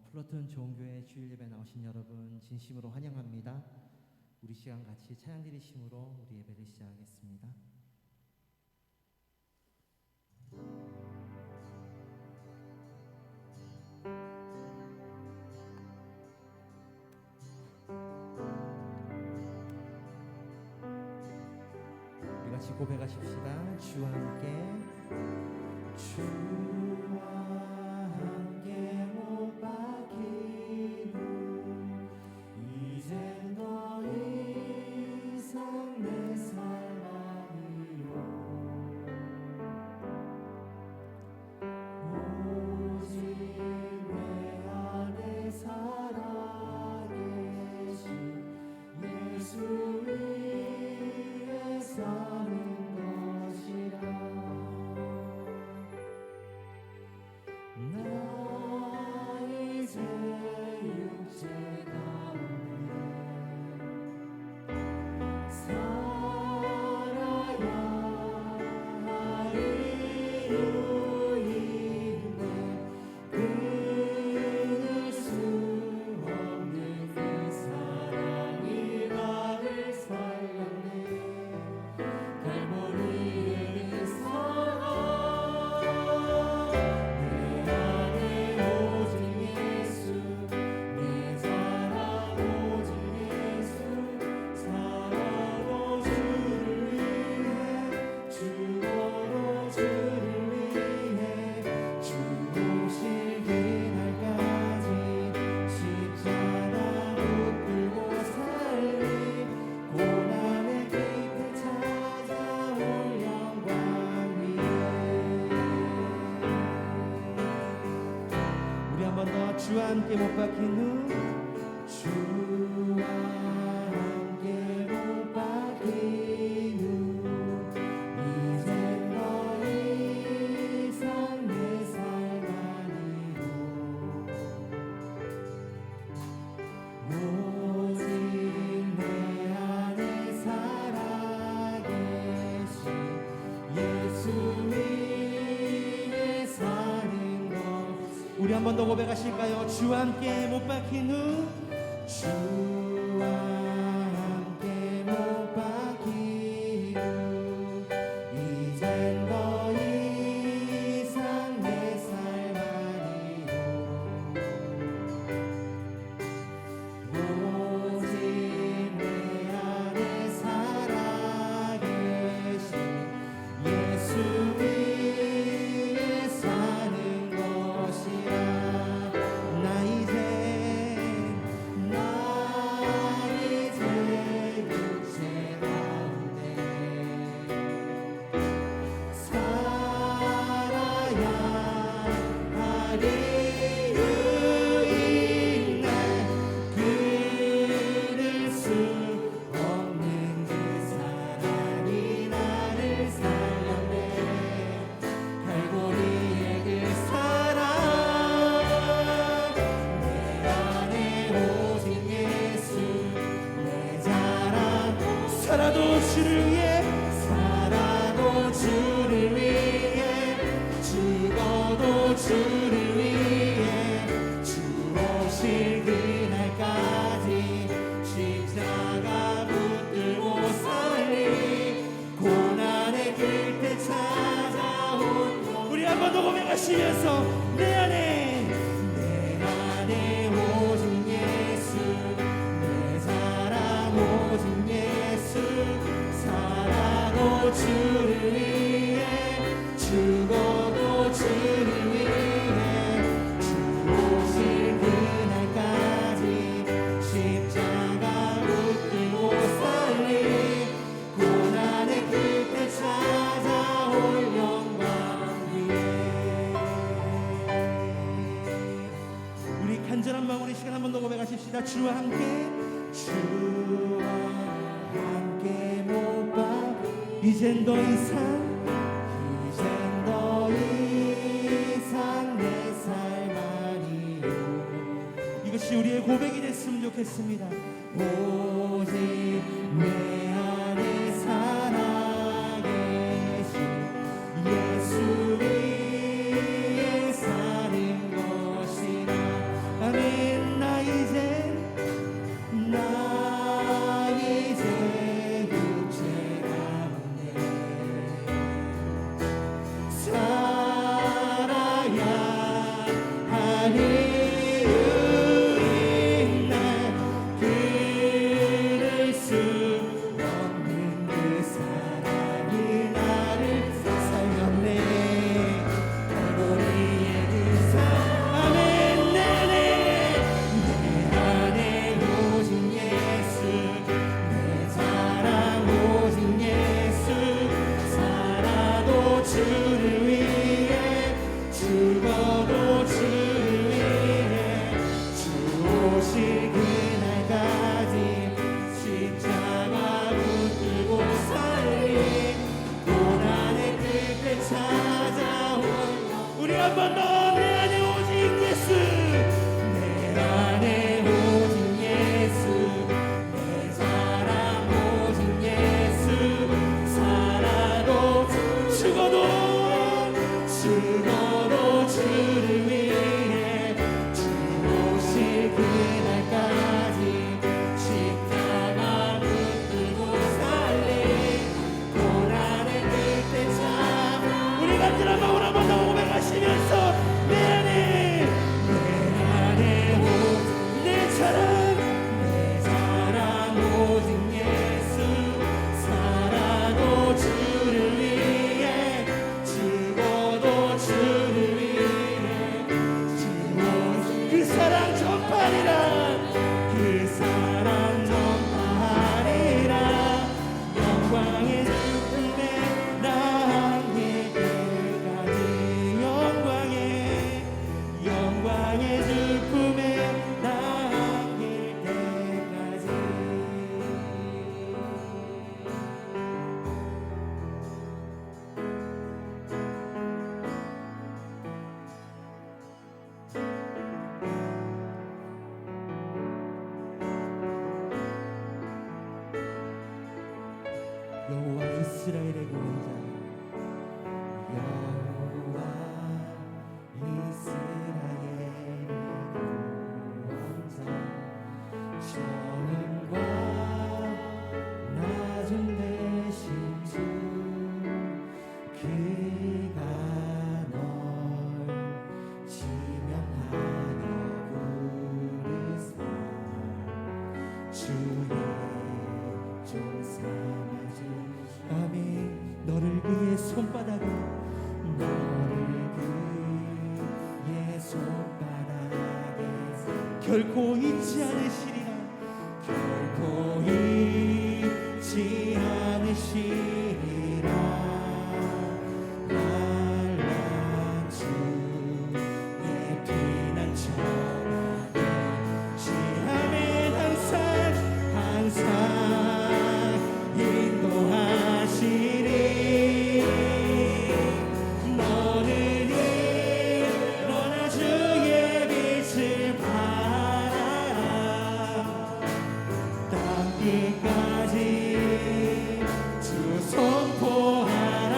플러튼 좋은교회 주일 예배 나오신 여러분 진심으로 환영합니다. 우리 시간 같이 찬양 드리심으로 우리 예배를 시작하겠습니다. 우리 같이 고백하십시다. 주와 함께 못 박힌 후 이젠 더 이상 내 삶 아니요 오직 내 안에 살아계신 예수 위에 사는 것이라. 나 이제 육체 가운데 살아야 할 이유인데 끊을 수 없는 그 사랑이 나를 살렸네. 갈보리의 그 사랑 주와 함께 못 박힌 후 주와 함께 못 박힌 후 이젠 더 이상 내 삶 아니요 오직 내 안에 살아계신 예수 위에 사는 것. 우리 한 번 더 고백하실까요? 주와 함께 못 박힌 후 주와 함께 못 박힌 후 이젠 더 이상 내 삶 아니요 오직 내 안에 살아계신 예수 위에 사는 것이라. 나 이제 육체 가운데 살아야 할 이유인 날 끊을 수 없는 그 사랑이 나를 살렸네. 갈보리의 그 사랑 살아도 주를 위해 죽어도 주를 위해 주 오실 그날까지 십자가 붙들고 살리 고난의 끝에 찾아온. 우리 한 번 더 고백하시면서 내 안에 오직 예수 내 사랑 오직 예수 살아도 주를 위해 죽어도 주를 위해 주 오실 그날까지 십자가 붙들고 살리 고난의 끝에 찾아올 영광 위에. 우리 간절한 마음으로 이 시간 한 번 더 고백하십시다. 주와 함께 못 박힌 이젠 더 이상 내 삶 아니요. 이것이 우리의 고백이 됐으면 좋겠습니다. 오직 내 안에 살아계신 예수 위에 사는 것이라. 나 주를 위해 죽어도 주를 위해 주 오실 그날까지 십자가 붙들고 살리 고난의 끝에 찾아온 우리 한 번 더 내 안에 오직 예수 내 안에 오직 예수 내 사랑 오직 예수 살아도 죽어도 주를 위해 주 오실 그날까지 십자가 붙들고 살리 고난의 끝에 참 우리 같은 한 마음으로 한 번 더 고백하시면서 내 안에 오직 내 사랑 오직 예수 살아도 주를 위해 죽어도 주를 위해 주 그 사랑 전파하리라 그 사랑 전파하리라 영광의 죽음에 남길 때까지 영광의 죽음에 남길 때까지 여호와 이스라엘의 구원자 여호와 이스라엘의 구원자 전능과 낮은 대신 주 그가 널 지명하여 부르사 주의 종 삼아주시오 아멘 너를 그의 손바닥에 결코 잊지 않으시리라 결코 잊지 않으시리라 말란 주의 피난처 지하면 항상 인도하시리 너는 일어나 주의 빛을 땅끝까지 주 선포하라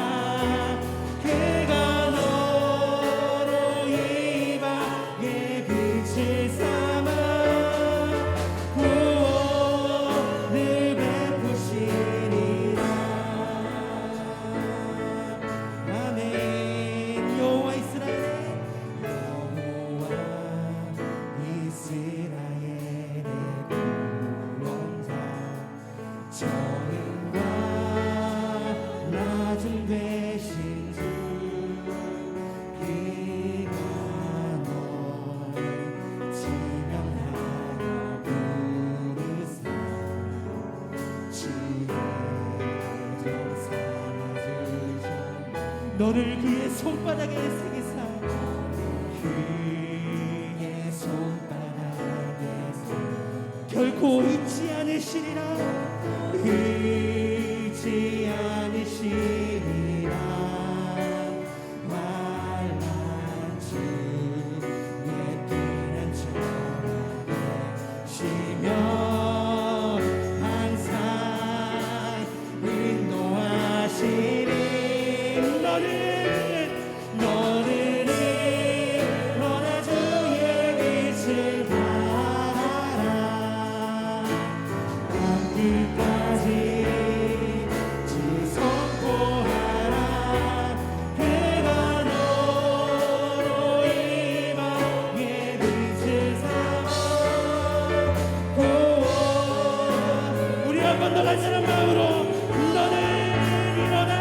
그가 너로 이 밤의 빛을 삼아 구원을 베푸시리라 아멘 여호와 이스라엘의 구원자 전능과 낮은 대신 주 그가 널 지명하여 부르사 주의 종 삼아주셔 너를 그의 손바닥에 새기사 그의 손바닥에서 결코 잊지 않으시리라 잊지 않으시리라 말란 주의 피난처가 되시며 항상 인도하시리 너는 일어나 주의 빛을 발하라 땅끝까지 주 선포하라 그가 너로 이 밤의 빛을 삼아 구원 우리 한 번 더 간절한 마음으로 너는 일어나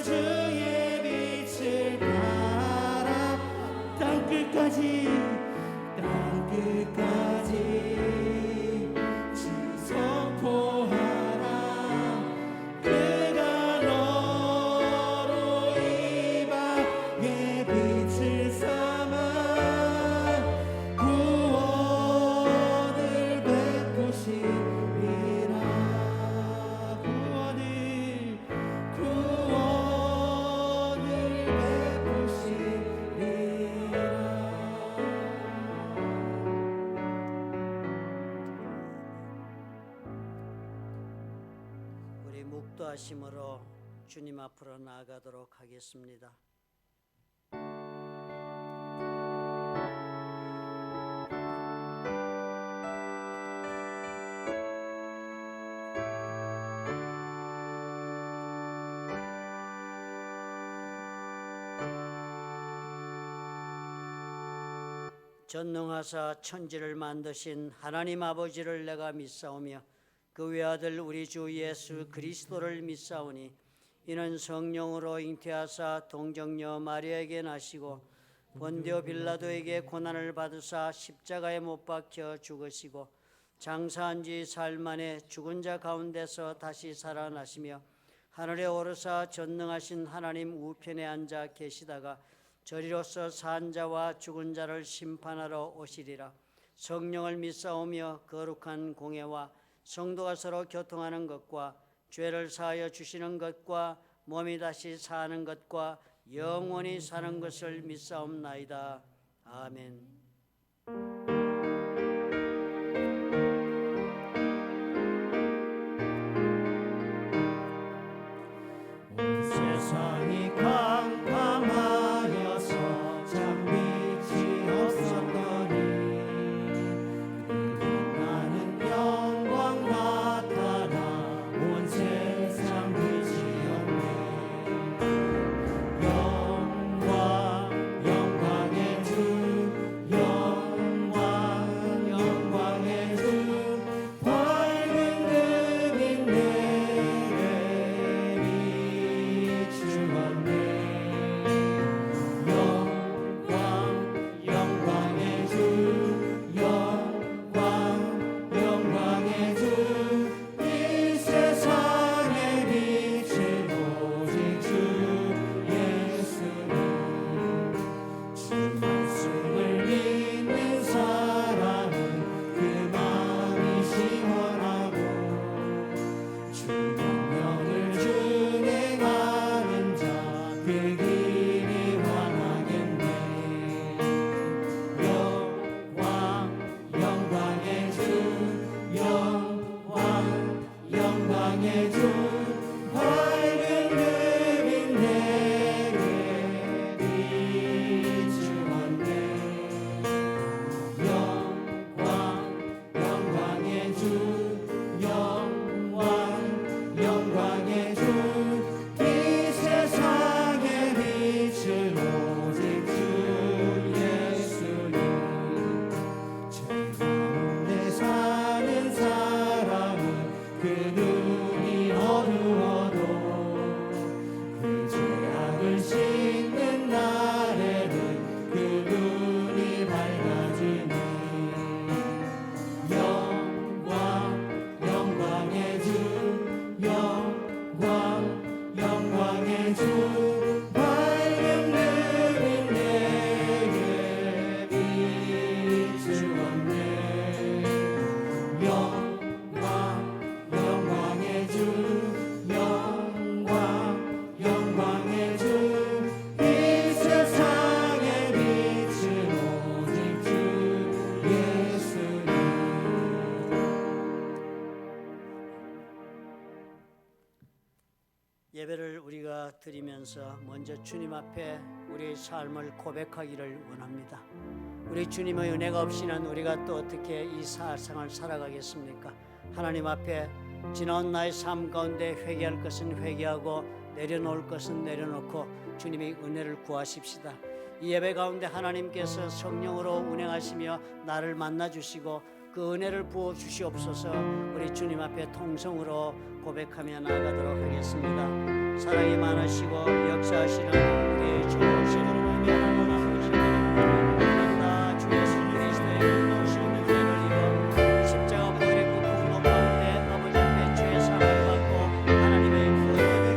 주의 빛을 바라 땅끝까지 선포하라. 그가 너로 이 밤의 빛을 삼아 구원을 베푸시리라. 구원을 베푸시리라. 우리 묵도하심으로 주님 앞으로 나아가도록 하겠습니다. 전능하사 천지를 만드신 하나님 아버지를 내가 믿사오며 그 외아들 우리 주 예수 그리스도를 믿사오니 이는 성령으로 잉태하사 동정녀 마리아에게 나시고 본디오 빌라도에게 고난을 받으사 십자가에 못 박혀 죽으시고 장사한 지 사흘 만에 죽은 자 가운데서 다시 살아나시며 하늘에 오르사 전능하신 하나님 우편에 앉아 계시다가 저리로서 산 자와 죽은 자를 심판하러 오시리라. 성령을 믿사오며 거룩한 공예와 성도가 서로 교통하는 것과 죄를 사하여 주시는 것과 몸이 다시 사는 것과 영원히 사는 것을 믿사옵나이다. 아멘. 온 세상이 캄캄하여서 참 빛이 없었더니 나는 영광 나타나 온 세상 빛이었네. 영광의 주 영광의 주 밝은 금인 내게 비추었네. 영광의 주 영광의 주 이 세상의 빛은 오직 주 예수님. 주 말씀을 믿는 사람은 그 마음이 시원하고 주 명령을 준행하는 자 그 길이 환하겠네. 영광의 주 영광의 주 밝은 금인 내게 비추었네. 영광의 주 영광의 주 이 세상의 빛은 오직 주 예수님. 죄 가운데 사는 사람은 그 눈이 어두워도 그 죄악을 씻는 날에는 그 눈이 밝아지네. 영광의 주 영광의 주 밝은 금인 내게 비추었네. 영광의 주 영광의 주 이 세상의 빛은 오직 주 예수님. 예배를 우리가 드리면서 먼저 주님 앞에 우리의 삶을 고백하기를 원합니다. 우리 주님의 은혜가 없이는 우리가 또 어떻게 이 세상을 살아가겠습니까? 하나님 앞에 지나온 나의 삶 가운데 회개할 것은 회개하고 내려놓을 것은 내려놓고 주님의 은혜를 구하십시다. 이 예배 가운데 하나님께서 성령으로 운행하시며 나를 만나주시고 그 은혜를 부어 주시옵소서. 우리 주님 앞에 통성으로 고백하며 나아가도록 하겠습니다. 사랑이 많으시고 역사하시는 우리 주신 주 예수 그리스도의 모시는 은혜를 입어 십자가 보혈의 그 공로 가운데 아버지 앞에 주의 사랑을 받고 하나님의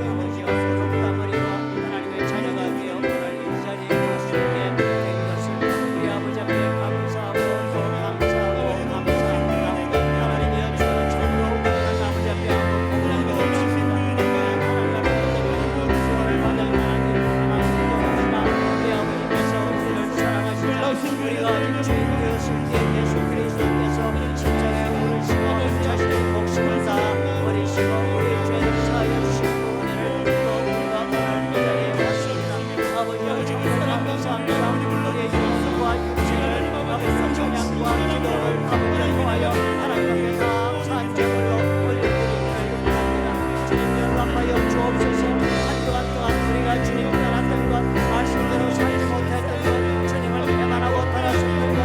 아버지와 부른 땀을 입어 하나님의 자녀가 되어 오늘 이 자리에 올 수 있게 된 것을 우리 아버지 앞에 감사하고 또 감사합니다. 하나님이여 주의 참으로 하나님 아버지 앞에 아무 공로도 없습니다. 하나님 앞에 구원을 받을 만한 일 하나님 우리 아버지께서 우리를 사랑하시자 우리가 주인 되었을 때 예수 그리스도께서 십자가에 오르시고 자신의 목숨을 다 버리시고 우리의 죄를 사하여 주신 그 은혜를 믿고 우리가 오늘 이 자리에 왔습니다. 아버지여 정말 감사합니다. 우리의 영과 육체를 아버지 찬양과 기도를 아버지를 통하여 하나님 앞에 다 산제물로 올려드리기를 원합니다. 주님 연락하여 주옵소서. 한동안 동안 우리가 주님 떠났던 것 말씀대로 살지 못했던 것 주님을 배반하고 따랐었던 것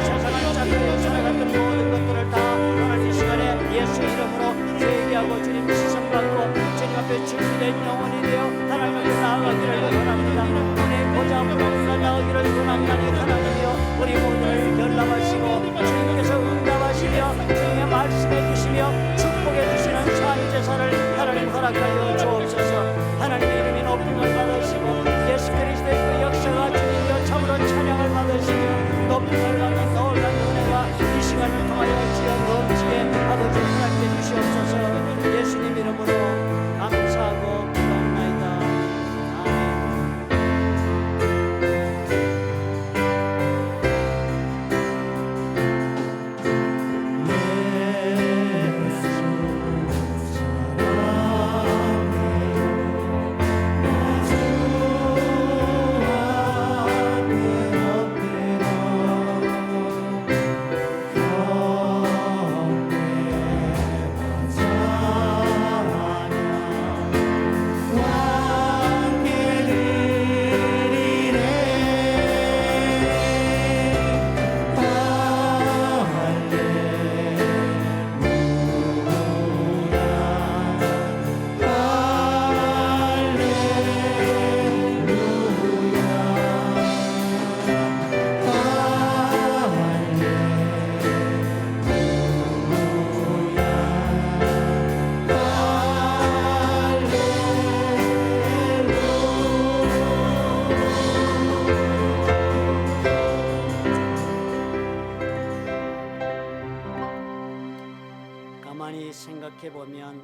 세상을 잡고 살아갔던 모든 것들을 다 오늘 이 시간에 예수 이름으로 회개하고 주님 시선받고 주님 앞에 준비된 영혼이 되어 하나님 앞에 나아가기를 원합니다. 오늘 보좌 앞으로 나아가기를 원합나니 하나님이여 우리 모두를 연락하시고 주님께서 응답하시며 주님의 말씀해 주시며 축복해 주시는 산제사를 하나님 허락하여 주옵소서. 하나님의 이름이 높임을 받으시고 예수 그리스도의 그 역사가 주님이여 참으로 찬양을 받으시며 높임을 받는 놀라운 은혜가 이 시간을 통하여 주여 넘치게 아버지 하나님께 주시옵소서. 예수님 이름으로 감사하고 기도합나이다. 가만히 생각해 보면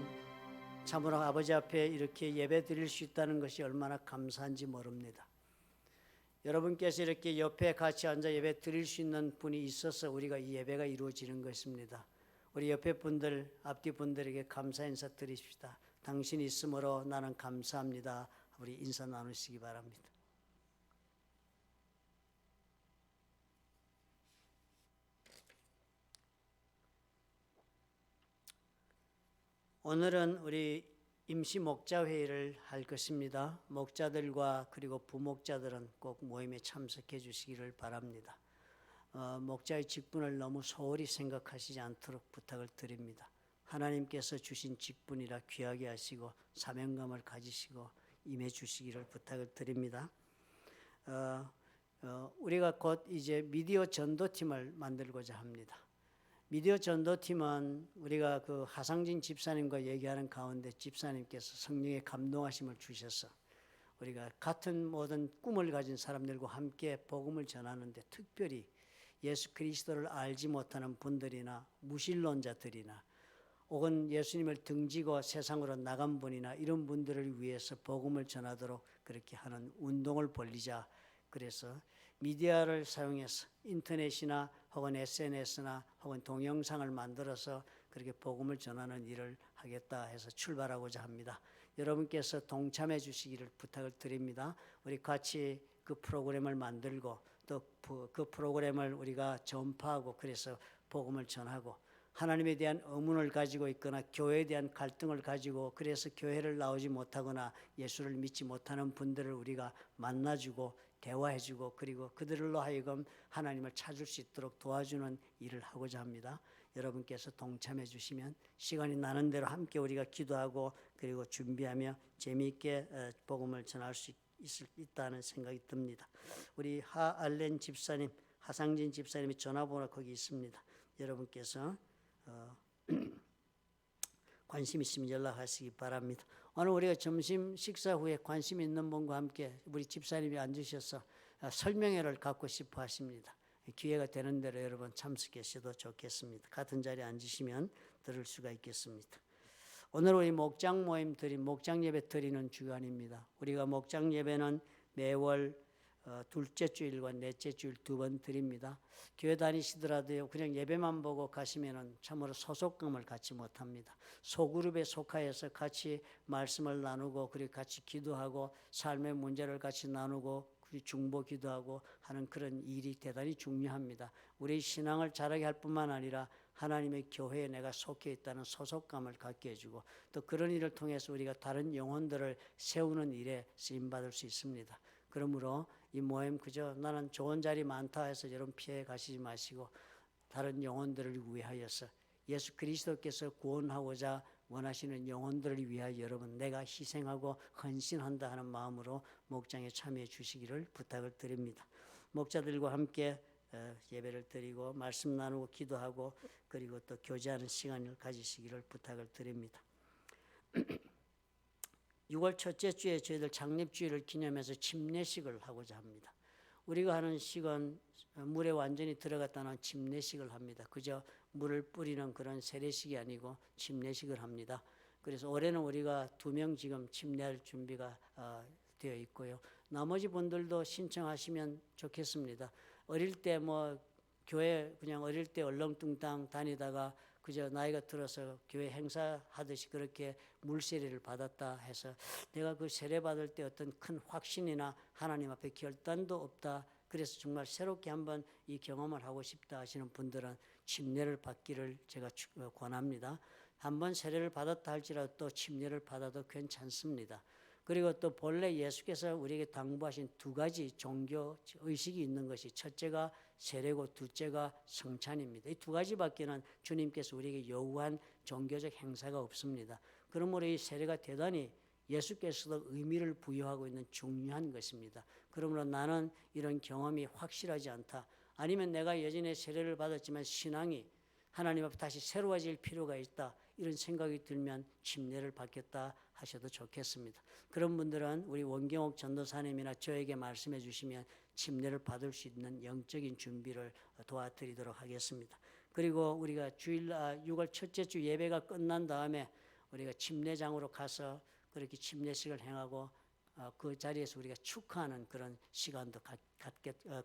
참으로 아버지 앞에 이렇게 예배 드릴 수 있다는 것이 얼마나 감사한지 모릅니다. 여러분께서 이렇게 옆에 같이 앉아 예배 드릴 수 있는 분이 있어서 우리가 이 예배가 이루어지는 것입니다. 우리 옆에 분들, 앞뒤 분들에게 감사 인사 드립시다. 당신이 있으므로 나는 감사합니다. 우리 인사 나누시기 바랍니다. 오늘은 우리 임시 목자 회의를 할 것입니다. 목자들과 그리고 부목자들은 꼭 모임에 참석해 주시기를 바랍니다. 목자의 직분을 너무 소홀히 생각하시지 않도록 부탁을 드립니다. 하나님께서 주신 직분이라 귀하게 하시고 사명감을 가지시고 임해 주시기를 부탁을 드립니다. 우리가 곧 이제 미디어 전도팀을 만들고자 합니다. 미디어 전도팀은 우리가 그 하상진 집사님과 얘기하는 가운데 집사님께서 성령의 감동하심을 주셔서 우리가 같은 모든 꿈을 가진 사람들과 함께 복음을 전하는데 특별히 예수 그리스도를 알지 못하는 분들이나 무신론자들이나 혹은 예수님을 등지고 세상으로 나간 분이나 이런 분들을 위해서 복음을 전하도록 그렇게 하는 운동을 벌리자. 그래서 미디어를 사용해서 인터넷이나 혹은 SNS나 혹은 동영상을 만들어서 그렇게 복음을 전하는 일을 하겠다 해서 출발하고자 합니다. 여러분께서 동참해 주시기를 부탁을 드립니다. 우리 같이 그 프로그램을 만들고 또 그 프로그램을 우리가 전파하고 그래서 복음을 전하고 하나님에 대한 의문을 가지고 있거나 교회에 대한 갈등을 가지고 그래서 교회를 나오지 못하거나 예수를 믿지 못하는 분들을 우리가 만나주고 대화해주고 그리고 그들로 하여금 하나님을 찾을 수 있도록 도와주는 일을 하고자 합니다. 여러분께서 동참해 주시면 시간이 나는 대로 함께 우리가 기도하고 그리고 준비하며 재미있게 복음을 전할 수 있다는 생각이 듭니다. 우리 하알렌 집사님, 하상진 집사님의 전화번호 거기 있습니다. 여러분께서 관심 있으면 연락하시기 바랍니다. 오늘 우리가 점심 식사 후에 관심 있는 분과 함께 우리 집사님이 앉으셔서 설명회를 갖고 싶어 하십니다. 기회가 되는 대로 여러분 참석하셔도 좋겠습니다. 같은 자리에 앉으시면 들을 수가 있겠습니다. 오늘 우리 목장 모임 목장 예배 드리는 주간입니다. 우리가 목장 예배는 매월 둘째 주일과 넷째 주일 2번 드립니다. 교회 다니시더라도요, 그냥 예배만 보고 가시면은 참으로 소속감을 갖지 못합니다. 소그룹에 속하여서 같이 말씀을 나누고 그리고 같이 기도하고 삶의 문제를 같이 나누고 중보 기도하고 하는 그런 일이 대단히 중요합니다. 우리 신앙을 자라게 할 뿐만 아니라 하나님의 교회에 내가 속해 있다는 소속감을 갖게 해주고 또 그런 일을 통해서 우리가 다른 영혼들을 세우는 일에 쓰임받을 수 있습니다. 그러므로 이 모임 그저 나는 좋은 자리 많다 해서 여러분 피해 가시지 마시고 다른 영혼들을 위하여서 예수 그리스도께서 구원하고자 원하시는 영혼들을 위하여 여러분 내가 희생하고 헌신한다 하는 마음으로 목장에 참여해 주시기를 부탁을 드립니다. 목자들과 함께 예배를 드리고 말씀 나누고 기도하고 그리고 또 교제하는 시간을 가지시기를 부탁을 드립니다. 6월 첫째 주에 저희들 창립주일을 기념해서 침례식을 하고자 합니다. 우리가 하는 식은 물에 완전히 들어갔다는 침례식을 합니다. 그저 물을 뿌리는 그런 세례식이 아니고 침례식을 합니다. 그래서 올해는 우리가 2명 지금 침례할 준비가 되어 있고요. 나머지 분들도 신청하시면 좋겠습니다. 어릴 때 교회 그냥 어릴 때 얼렁뚱땅 다니다가 그저 나이가 들어서 교회 행사하듯이 그렇게 물세례를 받았다 해서 내가 그 세례 받을 때 어떤 큰 확신이나 하나님 앞에 결단도 없다. 그래서 정말 새롭게 한번 이 경험을 하고 싶다 하시는 분들은 침례를 받기를 제가 권합니다. 한번 세례를 받았다 할지라도 또 침례를 받아도 괜찮습니다. 그리고 또 본래 예수께서 우리에게 당부하신 2가지 종교 의식이 있는 것이 첫째가 세례고 둘째가 성찬입니다. 이 2가지밖에는 주님께서 우리에게 요구한 종교적 행사가 없습니다. 그러므로 이 세례가 대단히 예수께서도 의미를 부여하고 있는 중요한 것입니다. 그러므로 나는 이런 경험이 확실하지 않다. 아니면 내가 예전에 세례를 받았지만 신앙이 하나님 앞에 다시 새로워질 필요가 있다. 이런 생각이 들면 침례를 받겠다 하셔도 좋겠습니다. 그런 분들은 우리 원경옥 전도사님이나 저에게 말씀해 주시면 침례를 받을 수 있는 영적인 준비를 도와드리도록 하겠습니다. 그리고 우리가 6월 첫째 주 예배가 끝난 다음에 우리가 침례장으로 가서 그렇게 침례식을 행하고 그 자리에서 우리가 축하하는 그런 시간도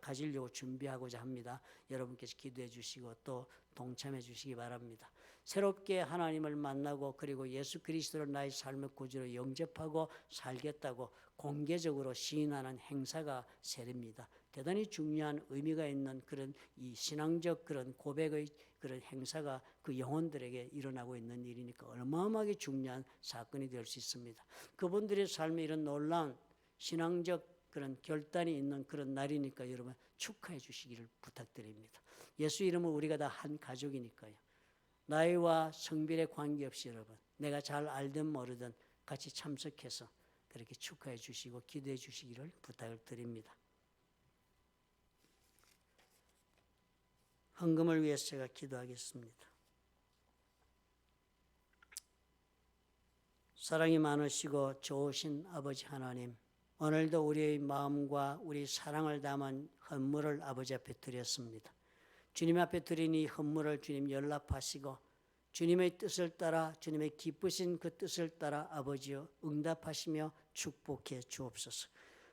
가지려고 준비하고자 합니다. 여러분께서 기도해 주시고 또 동참해 주시기 바랍니다. 새롭게 하나님을 만나고 그리고 예수 그리스도를 나의 삶의 구주로 영접하고 살겠다고 공개적으로 시인하는 행사가 세례입니다. 대단히 중요한 의미가 있는 그런 이 신앙적 그런 고백의 그런 행사가 그 영혼들에게 일어나고 있는 일이니까 어마어마하게 중요한 사건이 될 수 있습니다. 그분들의 삶에 이런 놀라운 신앙적 그런 결단이 있는 그런 날이니까 여러분 축하해 주시기를 부탁드립니다. 예수 이름으로 우리가 다 한 가족이니까요. 나이와 성별에 관계없이 여러분 내가 잘 알든 모르든 같이 참석해서 그렇게 축하해 주시고 기도해 주시기를 부탁을 드립니다. 헌금을 위해서 제가 기도하겠습니다. 사랑이 많으시고 좋으신 아버지 하나님, 오늘도 우리의 마음과 우리 사랑을 담은 헌물을 아버지 앞에 드렸습니다. 주님 앞에 드린 이 헌물을 주님 연락하시고 주님의 뜻을 따라 주님의 기쁘신 그 뜻을 따라 아버지여 응답하시며 축복해 주옵소서.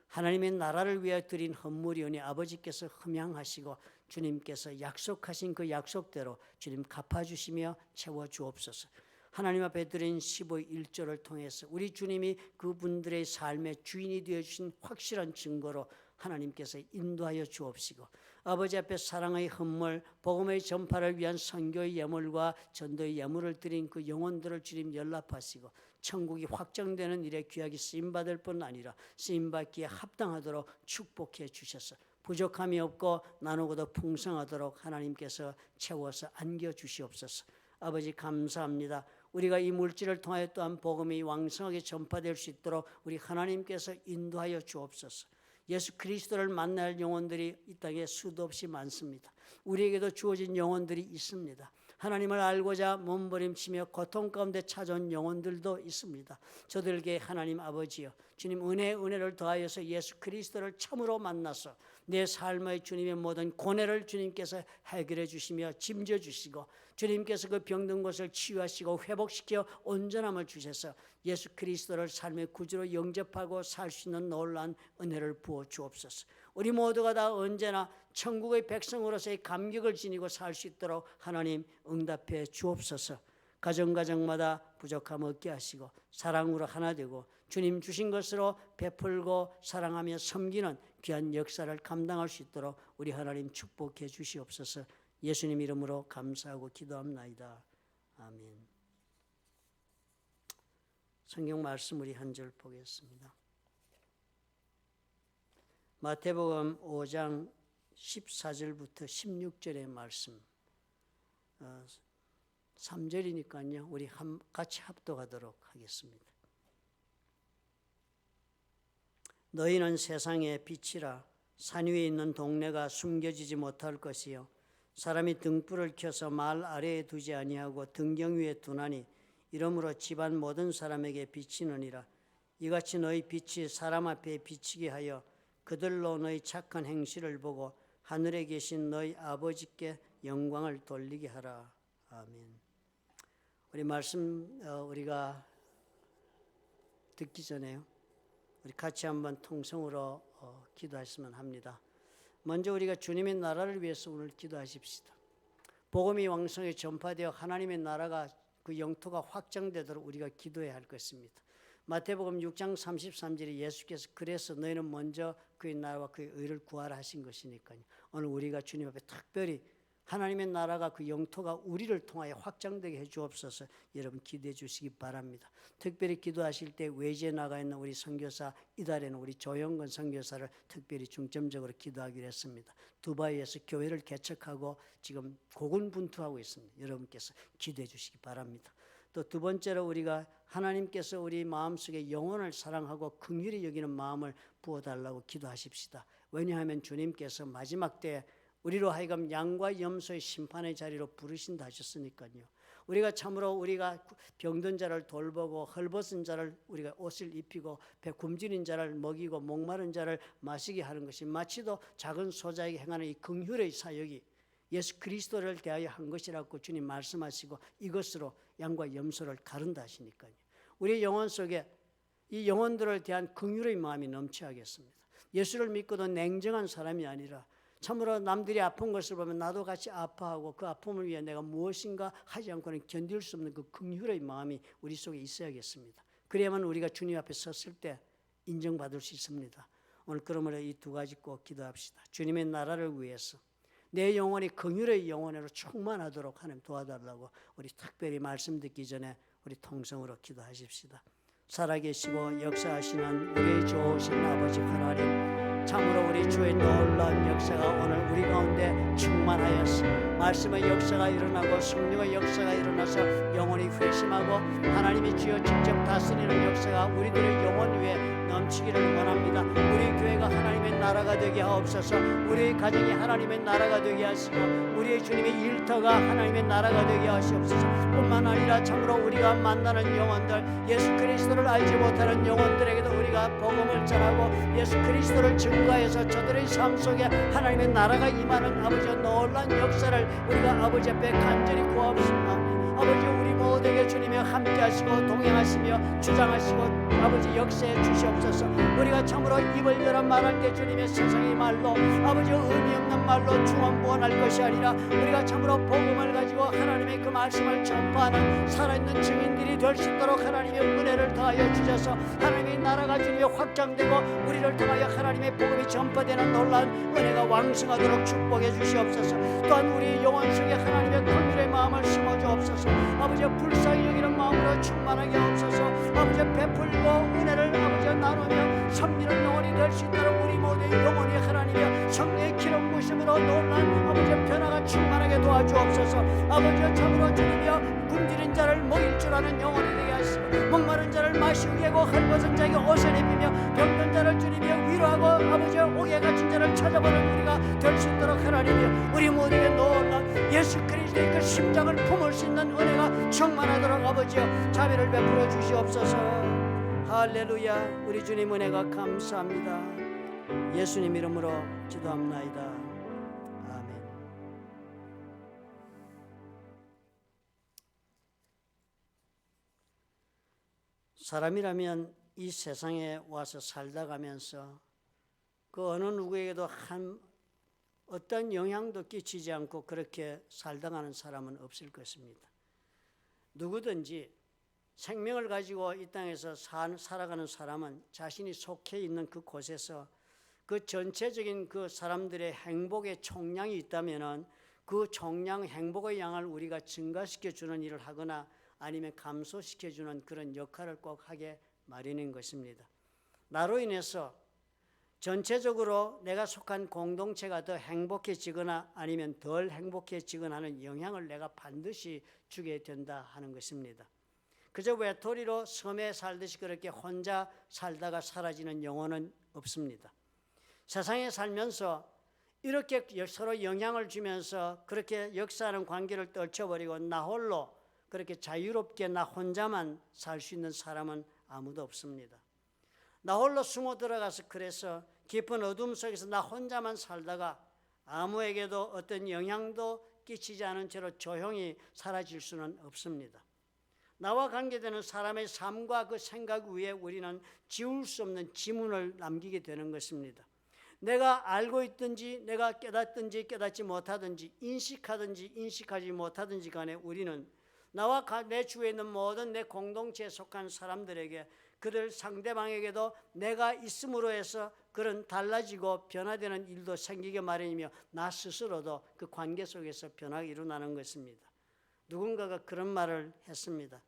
하나님의 나라를 위하여 드린 헌물이오니 아버지께서 흠양하시고 주님께서 약속하신 그 약속대로 주님 갚아주시며 채워주옵소서. 하나님 앞에 드린 15일조를 통해서 우리 주님이 그분들의 삶의 주인이 되어주신 확실한 증거로 하나님께서 인도하여 주옵시고 아버지 앞에 사랑의 헌물, 복음의 전파를 위한 선교의 예물과 전도의 예물을 드린 그 영혼들을 주님 연락하시고 천국이 확정되는 일에 귀하게 쓰임받을 뿐 아니라 쓰임받기에 합당하도록 축복해 주셔서 부족함이 없고 나누고도 풍성하도록 하나님께서 채워서 안겨주시옵소서. 아버지 감사합니다. 우리가 이 물질을 통하여 또한 복음이 왕성하게 전파될 수 있도록 우리 하나님께서 인도하여 주옵소서. 예수 그리스도를 만날 영혼들이 이 땅에 수도 없이 많습니다. 우리에게도 주어진 영혼들이 있습니다. 하나님을 알고자 몸부림치며 고통 가운데 찾아온 영혼들도 있습니다. 저들에게 하나님 아버지여, 주님 은혜를 더하여서 예수 그리스도를 참으로 만나서 내 삶의 주님의 모든 고뇌를 주님께서 해결해 주시며 짐져 주시고, 주님께서 그 병든 것을 치유하시고 회복시켜 온전함을 주셔서 예수 그리스도를 삶의 구주로 영접하고 살 수 있는 놀라운 은혜를 부어 주옵소서. 우리 모두가 다 언제나 천국의 백성으로서의 감격을 지니고 살 수 있도록 하나님 응답해 주옵소서. 가정마다 부족함 없게 하시고 사랑으로 하나 되고 주님 주신 것으로 베풀고 사랑하며 섬기는 귀한 역사를 감당할 수 있도록 우리 하나님 축복해 주시옵소서. 예수님 이름으로 감사하고 기도합나이다. 아멘. 성경 말씀 우리 한 절 보겠습니다. 마태복음 5장 14절부터 16절의 말씀, 3절이니까요. 우리 같이 합독하도록 하겠습니다. 너희는 세상의 빛이라. 산 위에 있는 동네가 숨겨지지 못할 것이요, 사람이 등불을 켜서 말 아래에 두지 아니하고 등경 위에 두나니 이러므로 집안 모든 사람에게 비치느니라. 이같이 너희 빛이 사람 앞에 비치게 하여 그들로 너희 착한 행실을 보고 하늘에 계신 너희 아버지께 영광을 돌리게 하라. 아멘. 우리 말씀 우리가 듣기 전에요, 우리 같이 한번 통성으로 기도하시면 합니다. 먼저 우리가 주님의 나라를 위해서 오늘 기도하십시다. 복음이 왕성하게 전파되어 하나님의 나라가 그 영토가 확장되도록 우리가 기도해야 할 것입니다. 마태복음 6장 33절에 예수께서 그래서 너희는 먼저 그의 나라와 그의 의를 구하라 하신 것이니까요. 오늘 우리가 주님 앞에 특별히 하나님의 나라가 그 영토가 우리를 통하여 확장되게 해 주옵소서. 여러분 기도해 주시기 바랍니다. 특별히 기도하실 때 외지에 나가 있는 우리 선교사, 이달에는 우리 조영건 선교사를 특별히 중점적으로 기도하기로 했습니다. 두바이에서 교회를 개척하고 지금 고군분투하고 있습니다. 여러분께서 기도해 주시기 바랍니다. 또 두 번째로 우리가 하나님께서 우리 마음속에 영혼을 사랑하고 긍휼히 여기는 마음을 부어달라고 기도하십시다. 왜냐하면 주님께서 마지막 때 우리로 하여금 양과 염소의 심판의 자리로 부르신다 하셨으니까요. 우리가 참으로 우리가 병든 자를 돌보고 헐벗은 자를 우리가 옷을 입히고 배 굶주린 자를 먹이고 목마른 자를 마시게 하는 것이 마치도 작은 소자에게 행하는 이 긍휼의 사역이 예수 그리스도를 대하여 한 것이라고 주님 말씀하시고 이것으로 양과 염소를 가른다 하시니까요. 우리 영혼 속에 이 영혼들을 대한 긍휼의 마음이 넘쳐야 하겠습니다. 예수를 믿고도 냉정한 사람이 아니라 참으로 남들이 아픈 것을 보면 나도 같이 아파하고 그 아픔을 위해 내가 무엇인가 하지 않고는 견딜 수 없는 그 긍휼의 마음이 우리 속에 있어야겠습니다. 그래야만 우리가 주님 앞에 섰을 때 인정받을 수 있습니다. 오늘 그러므로 이 두 가지 꼭 기도합시다. 주님의 나라를 위해서 내 영혼이 긍휼의 영혼으로 충만하도록 하나님 도와달라고 우리 특별히 말씀 듣기 전에 우리 통성으로 기도하십시다. 살아계시고 역사하시는 우리 좋으신 아버지 하나님, 참으로 우리 주의 놀라운 역사가 오늘 우리 가운데 충만하였어. 말씀의 역사가 일어나고 성령의 역사가 일어나서 영혼이 회심하고 하나님이 주여 직접 다스리는 역사가 우리들의 영혼 위에 넘치기를 원합니다. 우리 교회가 하나님의 나라가 되게 하옵소서. 우리의 가정이 하나님의 나라가 되게 하시고 우리의 주님의 일터가 하나님의 나라가 되게 하시옵소서. 뿐만 아니라 참으로 우리가 만나는 영혼들, 예수 그리스도를 알지 못하는 영혼들에게도 우리가 복음을 전하고 예수 그리스도를 증거해서 저들의 삶 속에 하나님의 나라가 임하는 아버지의 놀라운 역사를 우리가 아버지 앞에 간절히 구하옵습니다. 아버지 우리 모두에게 주님이 함께 하시고 동행하시며 주장하시고 아버지 역사해 주시옵소서. 우리가 참으로 입을 열어 말할 때 주님의 세상의 말로 아버지 의미 없는 말로 중언부언할 것이 아니라 우리가 참으로 복음을 가지고 하나님의 그 말씀을 전파하는 살아있는 증인들이 될 수 있도록 하나님의 은혜를 더하여 주셔서 하나님의 나라가 주님의 확장되고 우리를 통하여 하나님의 복음이 전파되는 놀라운 은혜가 왕성하도록 축복해 주시옵소서. 또한 우리 영혼 속에 하나님의 긍휼의 마음을 심어 주옵소서. 아버지 불쌍히 여기는 마음으로 충만하게 하옵소서. 아버지 베풀고 은혜를 아버지 나누며 섬기는 영혼이 될 수 있도록 우리 모두의 영혼이 하나님의 성령 아버지여 참으로 주님이여 굶주린 자를 먹일 줄 아는 영혼이 되게 하시고 목마른 자를 마시게 하고 헐벗은 자에게 옷을 입히며 병든 자를 주님이여 위로하고 아버지여 옥에 갇힌 자를 찾아보는 우리가 될 수 있도록 하나님이여 우리 모두에게 놀라운 예수 그리스도의 그 심장을 품을 수 있는 은혜가 충만하도록 아버지여 자비를 베풀어 주시옵소서. 할렐루야. 우리 주님 은혜가 감사합니다. 예수님 이름으로 기도합나이다. 아멘. 사람이라면 이 세상에 와서 살다 가면서 그 어느 누구에게도 어떤 영향도 끼치지 않고 그렇게 살다 가는 사람은 없을 것입니다. 누구든지 생명을 가지고 이 땅에서 살아가는 사람은 자신이 속해 있는 그 곳에서 그 전체적인 그 사람들의 행복의 총량이 있다면은 그 총량 행복의 양을 우리가 증가시켜 주는 일을 하거나 아니면 감소시켜 주는 그런 역할을 꼭 하게 마련인 것입니다. 나로 인해서 전체적으로 내가 속한 공동체가 더 행복해지거나 아니면 덜 행복해지거나 하는 영향을 내가 반드시 주게 된다 하는 것입니다. 그저 외톨이로 섬에 살듯이 그렇게 혼자 살다가 사라지는 영혼은 없습니다. 세상에 살면서 이렇게 서로 영향을 주면서 그렇게 역사하는 관계를 떨쳐버리고 나 홀로 그렇게 자유롭게 나 혼자만 살 수 있는 사람은 아무도 없습니다. 나 홀로 숨어 들어가서 그래서 깊은 어둠 속에서 나 혼자만 살다가 아무에게도 어떤 영향도 끼치지 않은 채로 조용히 사라질 수는 없습니다. 나와 관계되는 사람의 삶과 그 생각 위에 우리는 지울 수 없는 지문을 남기게 되는 것입니다. 내가 알고 있든지 내가 깨닫든지 깨닫지 못하든지 인식하든지 인식하지 못하든지 간에 우리는 나와 내 주위에 있는 모든 내 공동체에 속한 사람들에게 그들 상대방에게도 내가 있음으로 해서 그런 달라지고 변화되는 일도 생기게 마련이며 나 스스로도 그 관계 속에서 변화가 일어나는 것입니다. 누군가가 그런 말을 했습니다.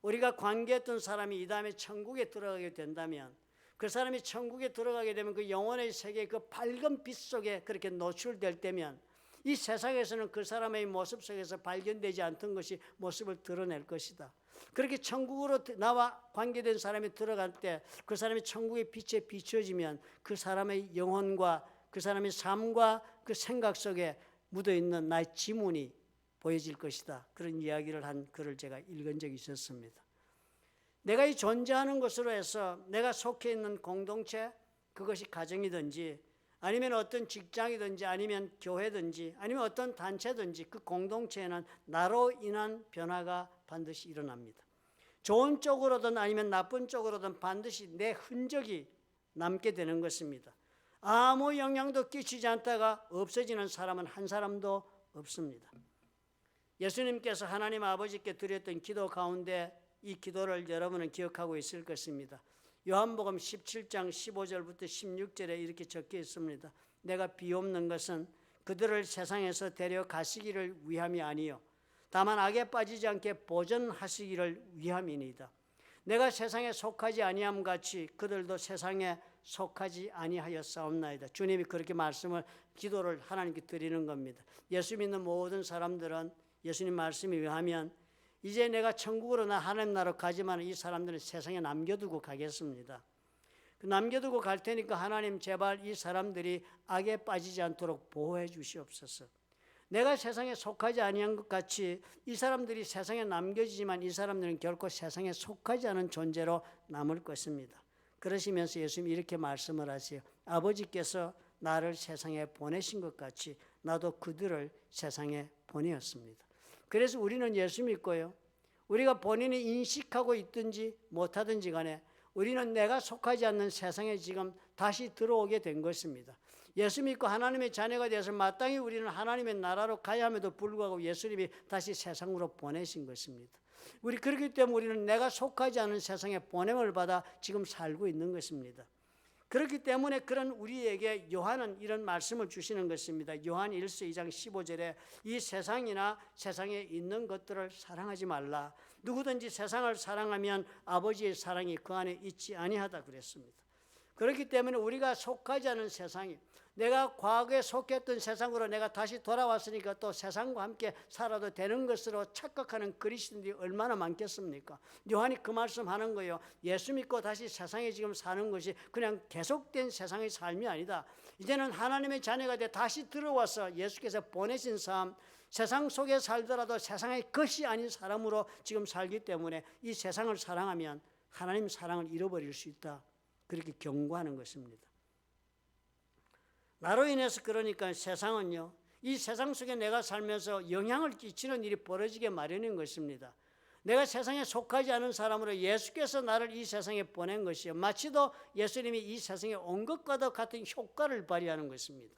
우리가 관계했던 사람이 이 다음에 천국에 들어가게 된다면 그 사람이 천국에 들어가게 되면 그 영혼의 세계의 그 밝은 빛 속에 그렇게 노출될 때면 이 세상에서는 그 사람의 모습 속에서 발견되지 않던 것이 모습을 드러낼 것이다. 그렇게 천국으로 나와 관계된 사람이 들어갈 때 그 사람이 천국의 빛에 비춰지면 그 사람의 영혼과 그 사람의 삶과 그 생각 속에 묻어있는 나의 지문이 보여질 것이다. 그런 이야기를 한 글을 제가 읽은 적이 있었습니다. 내가 이 존재하는 것으로 해서 내가 속해 있는 공동체, 그것이 가정이든지 아니면 어떤 직장이든지 아니면 교회든지 아니면 어떤 단체든지 그 공동체에는 나로 인한 변화가 반드시 일어납니다. 좋은 쪽으로든 아니면 나쁜 쪽으로든 반드시 내 흔적이 남게 되는 것입니다. 아무 영향도 끼치지 않다가 없어지는 사람은 한 사람도 없습니다. 예수님께서 하나님 아버지께 드렸던 기도 가운데 이 기도를 여러분은 기억하고 있을 것입니다. 요한복음 17장 15절부터 16절에 이렇게 적혀 있습니다. 내가 비옵는 것은 그들을 세상에서 데려가시기를 위함이 아니요 다만 악에 빠지지 않게 보전하시기를 위함이니이다. 내가 세상에 속하지 아니함 같이 그들도 세상에 속하지 아니하였사옵나이다. 주님이 그렇게 기도를 하나님께 드리는 겁니다. 예수 믿는 모든 사람들은 예수님 말씀에 의하면 이제 내가 천국으로 하나님 나라로 가지만 이 사람들은 세상에 남겨두고 가겠습니다. 남겨두고 갈 테니까 하나님 제발 이 사람들이 악에 빠지지 않도록 보호해 주시옵소서. 내가 세상에 속하지 아니한 것 같이 이 사람들이 세상에 남겨지지만 이 사람들은 결코 세상에 속하지 않은 존재로 남을 것입니다. 그러시면서 예수님이 이렇게 말씀을 하세요. 아버지께서 나를 세상에 보내신 것 같이 나도 그들을 세상에 보내었습니다. 그래서 우리는 예수 믿고요. 우리가 본인이 인식하고 있든지 못하든지 간에 우리는 내가 속하지 않는 세상에 지금 다시 들어오게 된 것입니다. 예수 믿고 하나님의 자녀가 되어서 마땅히 우리는 하나님의 나라로 가야 함에도 불구하고 예수님이 다시 세상으로 보내신 것입니다. 우리 그렇기 때문에 우리는 내가 속하지 않은 세상에 보냄을 받아 지금 살고 있는 것입니다. 그렇기 때문에 그런 우리에게 요한은 이런 말씀을 주시는 것입니다. 요한 1서 2장 15절에 이 세상이나 세상에 있는 것들을 사랑하지 말라. 누구든지 세상을 사랑하면 아버지의 사랑이 그 안에 있지 아니하다 그랬습니다. 그렇기 때문에 우리가 속하지 않은 세상이, 내가 과거에 속했던 세상으로 내가 다시 돌아왔으니까 또 세상과 함께 살아도 되는 것으로 착각하는 그리스도인들이 얼마나 많겠습니까? 요한이 그 말씀하는 거예요. 예수 믿고 다시 세상에 지금 사는 것이 그냥 계속된 세상의 삶이 아니다. 이제는 하나님의 자녀가 돼 다시 들어와서 예수께서 보내신 삶, 세상 속에 살더라도 세상의 것이 아닌 사람으로 지금 살기 때문에 이 세상을 사랑하면 하나님 사랑을 잃어버릴 수 있다. 그렇게 경고하는 것입니다. 나로 인해서 그러니까 세상은요, 이 세상 속에 내가 살면서 영향을 끼치는 일이 벌어지게 마련인 것입니다. 내가 세상에 속하지 않은 사람으로 예수께서 나를 이 세상에 보낸 것이요, 마치도 예수님이 이 세상에 온 것과도 같은 효과를 발휘하는 것입니다.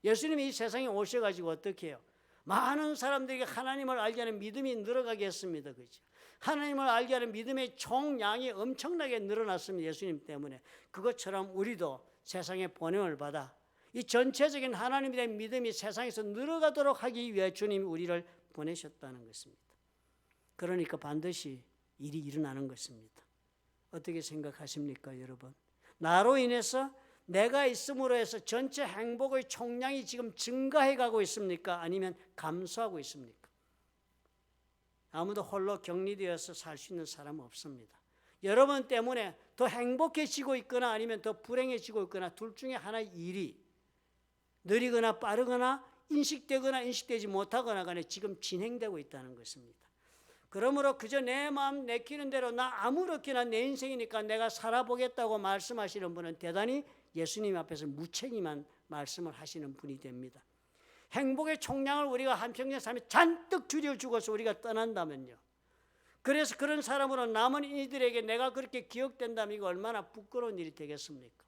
예수님이 이 세상에 오셔가지고 어떻게 해요? 많은 사람들에게 하나님을 알게 하는 믿음이 늘어가게 했습니다. 그렇죠? 하나님을 알게 하는 믿음의 총량이 엄청나게 늘어났습니다. 예수님 때문에. 그것처럼 우리도 세상에 보냄을 받아 이 전체적인 하나님에 대한 믿음이 세상에서 늘어가도록 하기 위해 주님이 우리를 보내셨다는 것입니다. 그러니까 반드시 일이 일어나는 것입니다. 어떻게 생각하십니까, 여러분? 나로 인해서 내가 있음으로 해서 전체 행복의 총량이 지금 증가해 가고 있습니까? 아니면 감소하고 있습니까? 아무도 홀로 격리되어서 살 수 있는 사람은 없습니다. 여러분 때문에 더 행복해지고 있거나 아니면 더 불행해지고 있거나 둘 중에 하나의 일이 느리거나 빠르거나 인식되거나 인식되지 못하거나 간에 지금 진행되고 있다는 것입니다. 그러므로 그저 내 마음 내키는 대로 나 아무렇게나 내 인생이니까 내가 살아보겠다고 말씀하시는 분은 대단히 예수님 앞에서 무책임한 말씀을 하시는 분이 됩니다. 행복의 총량을 우리가 한평생 삶에 잔뜩 줄여주고서 우리가 떠난다면요, 그래서 그런 사람으로 남은 이들에게 내가 그렇게 기억된다면 이거 얼마나 부끄러운 일이 되겠습니까?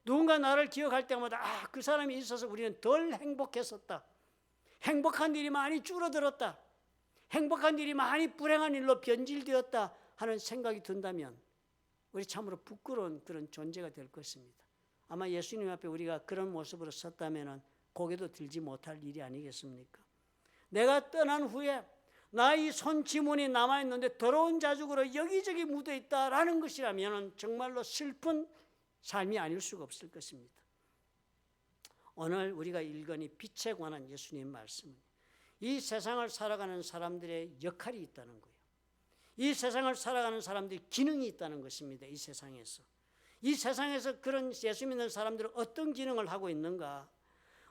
누군가 나를 기억할 때마다 그 사람이 있어서 우리는 덜 행복했었다, 행복한 일이 많이 줄어들었다, 행복한 일이 많이 불행한 일로 변질되었다 하는 생각이 든다면 우리 참으로 부끄러운 그런 존재가 될 것입니다. 아마 예수님 앞에 우리가 그런 모습으로 섰다면 고개도 들지 못할 일이 아니겠습니까? 내가 떠난 후에 나의 손지문이 남아있는데 더러운 자죽으로 여기저기 묻어있다라는 것이라면 정말로 슬픈 삶이 아닐 수가 없을 것입니다. 오늘 우리가 읽으니 빛에 관한 예수님 말씀은 이 세상을 살아가는 사람들의 역할이 있다는 거예요. 이 세상을 살아가는 사람들이 기능이 있다는 것입니다. 이 세상에서 그런 예수 믿는 사람들은 어떤 기능을 하고 있는가?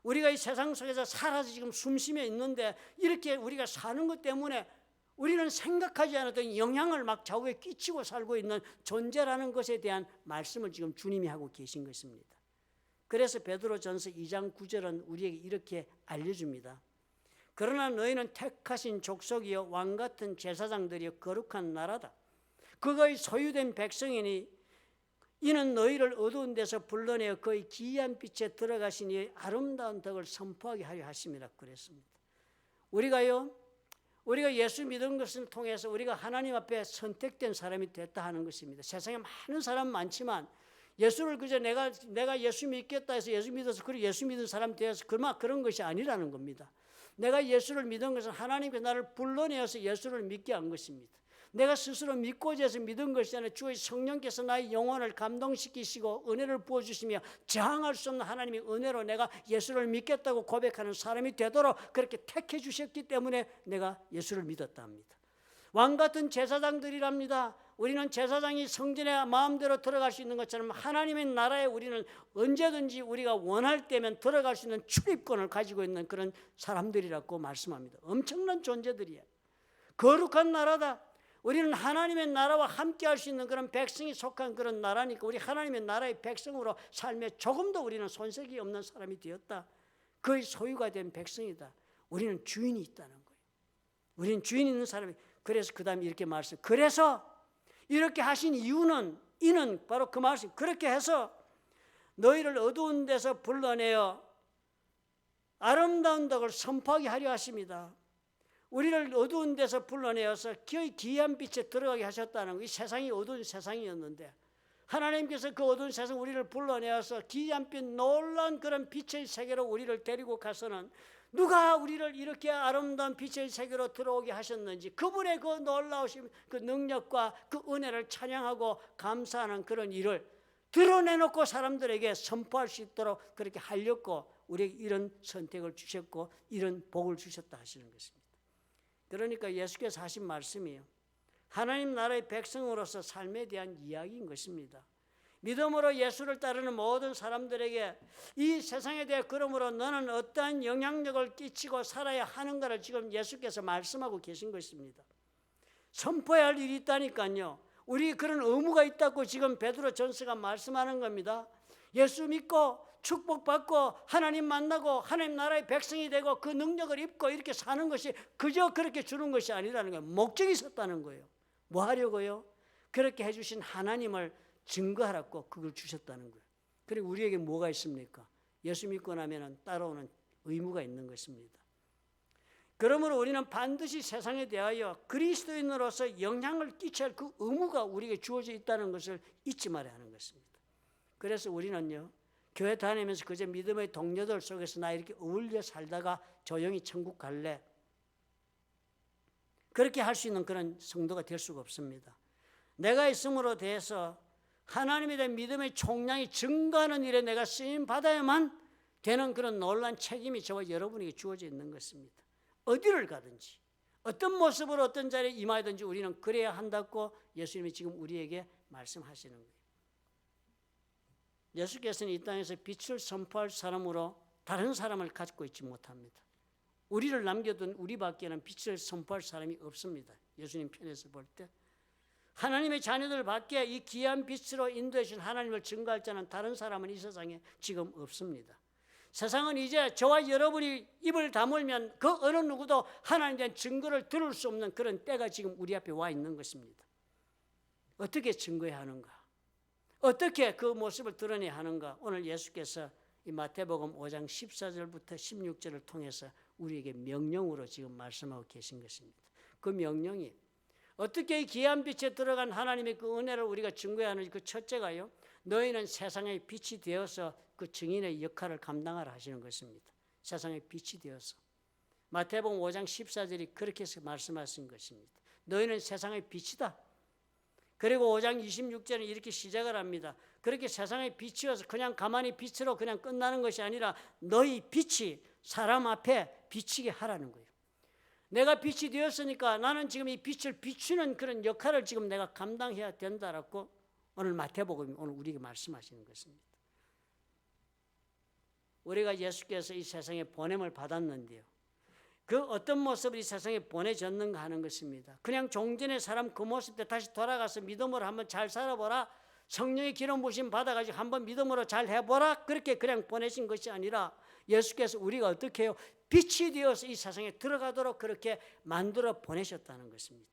우리가 이 세상 속에서 살아서 지금 숨쉬며 있는데 이렇게 우리가 사는 것 때문에 우리는 생각하지 않았던 영향을 막 좌우에 끼치고 살고 있는 존재라는 것에 대한 말씀을 지금 주님이 하고 계신 것입니다. 그래서 베드로전서 2장 9절은 우리에게 이렇게 알려줍니다. 그러나 너희는 택하신 족속이요 왕같은 제사장들이요 거룩한 나라다. 그거의 소유된 백성이니 이는 너희를 어두운 데서 불러내어 그의 기이한 빛에 들어가시니 아름다운 덕을 선포하게 하려 하심이라 그랬습니다. 우리가 예수 믿은 것을 통해서 우리가 하나님 앞에 선택된 사람이 됐다 하는 것입니다. 세상에 많은 사람 많지만 예수를 그저 내가 예수 믿겠다 해서 예수 믿어서 그리고 예수 믿은 사람 되어서 그런 것이 아니라는 겁니다. 내가 예수를 믿은 것은 하나님께서 나를 불러내어서 예수를 믿게 한 것입니다. 내가 스스로 믿고자 해서 믿은 것이 아니라 주의 성령께서 나의 영혼을 감동시키시고 은혜를 부어주시며 저항할 수 없는 하나님의 은혜로 내가 예수를 믿겠다고 고백하는 사람이 되도록 그렇게 택해 주셨기 때문에 내가 예수를 믿었다 합니다. 왕같은 제사장들이랍니다. 우리는 제사장이 성전에 마음대로 들어갈 수 있는 것처럼 하나님의 나라에 우리는 언제든지 우리가 원할 때면 들어갈 수 있는 출입권을 가지고 있는 그런 사람들이라고 말씀합니다. 엄청난 존재들이에요. 거룩한 나라다. 우리는 하나님의 나라와 함께 할 수 있는 그런 백성이 속한 그런 나라니까 우리 하나님의 나라의 백성으로 삶에 조금도 우리는 손색이 없는 사람이 되었다. 그의 소유가 된 백성이다. 우리는 주인이 있다는 거예요. 우리는 주인 있는 사람이. 그래서 그 다음에 이렇게 말씀. 그래서 이렇게 하신 이유는 이는 바로 그 말씀. 그렇게 해서 너희를 어두운 데서 불러내어 아름다운 덕을 선포하게 하려 하십니다. 우리를 어두운 데서 불러내어서 그의 기이한 빛에 들어가게 하셨다는 거. 이 세상이 어두운 세상이었는데 하나님께서 그 어두운 세상 우리를 불러내어서 기이한 빛 놀라운 그런 빛의 세계로 우리를 데리고 가서는 누가 우리를 이렇게 아름다운 빛의 세계로 들어오게 하셨는지 그분의 그 놀라우신 그 능력과 그 은혜를 찬양하고 감사하는 그런 일을 드러내놓고 사람들에게 선포할 수 있도록 그렇게 하려고 우리에게 이런 선택을 주셨고 이런 복을 주셨다 하시는 것입니다. 그러니까 예수께서 하신 말씀이에요. 하나님 나라의 백성으로서 삶에 대한 이야기인 것입니다. 믿음으로 예수를 따르는 모든 사람들에게 이 세상에 대해 그러므로 너는 어떠한 영향력을 끼치고 살아야 하는가를 지금 예수께서 말씀하고 계신 것입니다. 선포해야 할 일이 있다니까요. 우리 그런 의무가 있다고 지금 베드로 전서가 말씀하는 겁니다. 예수 믿고 축복받고 하나님 만나고 하나님 나라의 백성이 되고 그 능력을 입고 이렇게 사는 것이 그저 그렇게 주는 것이 아니라는 거예요. 목적이 있었다는 거예요. 뭐 하려고요? 그렇게 해주신 하나님을 증거하라고 그걸 주셨다는 거예요. 그리고 우리에게 뭐가 있습니까? 예수 믿고 나면 따라오는 의무가 있는 것입니다. 그러므로 우리는 반드시 세상에 대하여 그리스도인으로서 영향을 끼쳐야 할 그 의무가 우리에게 주어져 있다는 것을 잊지 말아야 하는 것입니다. 그래서 우리는요, 교회 다니면서 그저 믿음의 동료들 속에서 나 이렇게 어울려 살다가 조용히 천국 갈래, 그렇게 할 수 있는 그런 성도가 될 수가 없습니다. 내가 있음으로 대해서 하나님에 대한 믿음의 총량이 증가하는 일에 내가 쓰임 받아야만 되는 그런 놀라운 책임이 저와 여러분에게 주어져 있는 것입니다. 어디를 가든지 어떤 모습으로 어떤 자리에 임하든지 우리는 그래야 한다고 예수님이 지금 우리에게 말씀하시는 거예요. 예수께서는 이 땅에서 빛을 선포할 사람으로 다른 사람을 갖고 있지 못합니다. 우리를 남겨둔 우리밖에는 빛을 선포할 사람이 없습니다. 예수님 편에서 볼 때 하나님의 자녀들 밖에 이 귀한 빛으로 인도해 주신 하나님을 증거할 자는 다른 사람은 이 세상에 지금 없습니다. 세상은 이제 저와 여러분이 입을 다물면 그 어느 누구도 하나님에 대한 증거를 들을 수 없는 그런 때가 지금 우리 앞에 와 있는 것입니다. 어떻게 증거해야 하는가? 어떻게 그 모습을 드러내야 하는가? 오늘 예수께서 이 마태복음 5장 14절부터 16절을 통해서 우리에게 명령으로 지금 말씀하고 계신 것입니다. 그 명령이 어떻게 이 귀한 빛에 들어간 하나님의 그 은혜를 우리가 증거해야 하는지 그 첫째가요, 너희는 세상의 빛이 되어서 그 증인의 역할을 감당하라 하시는 것입니다. 세상의 빛이 되어서. 마태복음 5장 14절이 그렇게 해서 말씀하신 것입니다. 너희는 세상의 빛이다. 그리고 5장 26절은 이렇게 시작을 합니다. 그렇게 세상의 빛이어서 그냥 가만히 빛으로 그냥 끝나는 것이 아니라 너희 빛이 사람 앞에 비치게 하라는 거예요. 내가 빛이 되었으니까 나는 지금 이 빛을 비추는 그런 역할을 지금 내가 감당해야 된다라고 오늘 마태복음이 오늘 우리에게 말씀하시는 것입니다. 우리가 예수께서 이 세상에 보냄을 받았는데요, 그 어떤 모습으로 이 세상에 보내졌는가 하는 것입니다. 그냥 종전의 사람 그 모습 때 다시 돌아가서 믿음으로 한번 잘 살아보라, 성령의 기름 부심 받아가지고 한번 믿음으로 잘 해보라, 그렇게 그냥 보내신 것이 아니라 예수께서 우리가 어떻게 해요? 빛이 되어서 이 세상에 들어가도록 그렇게 만들어 보내셨다는 것입니다.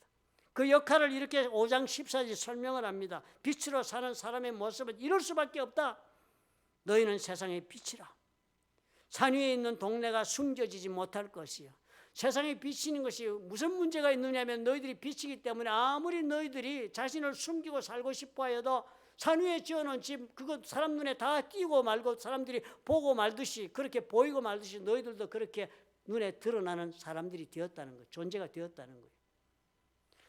그 역할을 이렇게 5장 14절 설명을 합니다. 빛으로 사는 사람의 모습은 이럴 수밖에 없다. 너희는 세상의 빛이라. 산 위에 있는 동네가 숨겨지지 못할 것이요. 세상에 비치는 것이 무슨 문제가 있느냐면 너희들이 비치기 때문에 아무리 너희들이 자신을 숨기고 살고 싶어 해도 산 위에 지어놓은 집 그거 사람 눈에 다 띄고 말고 사람들이 보고 말듯이 그렇게 보이고 말듯이 너희들도 그렇게 눈에 드러나는 사람들이 되었다는 거, 존재가 되었다는 거예요.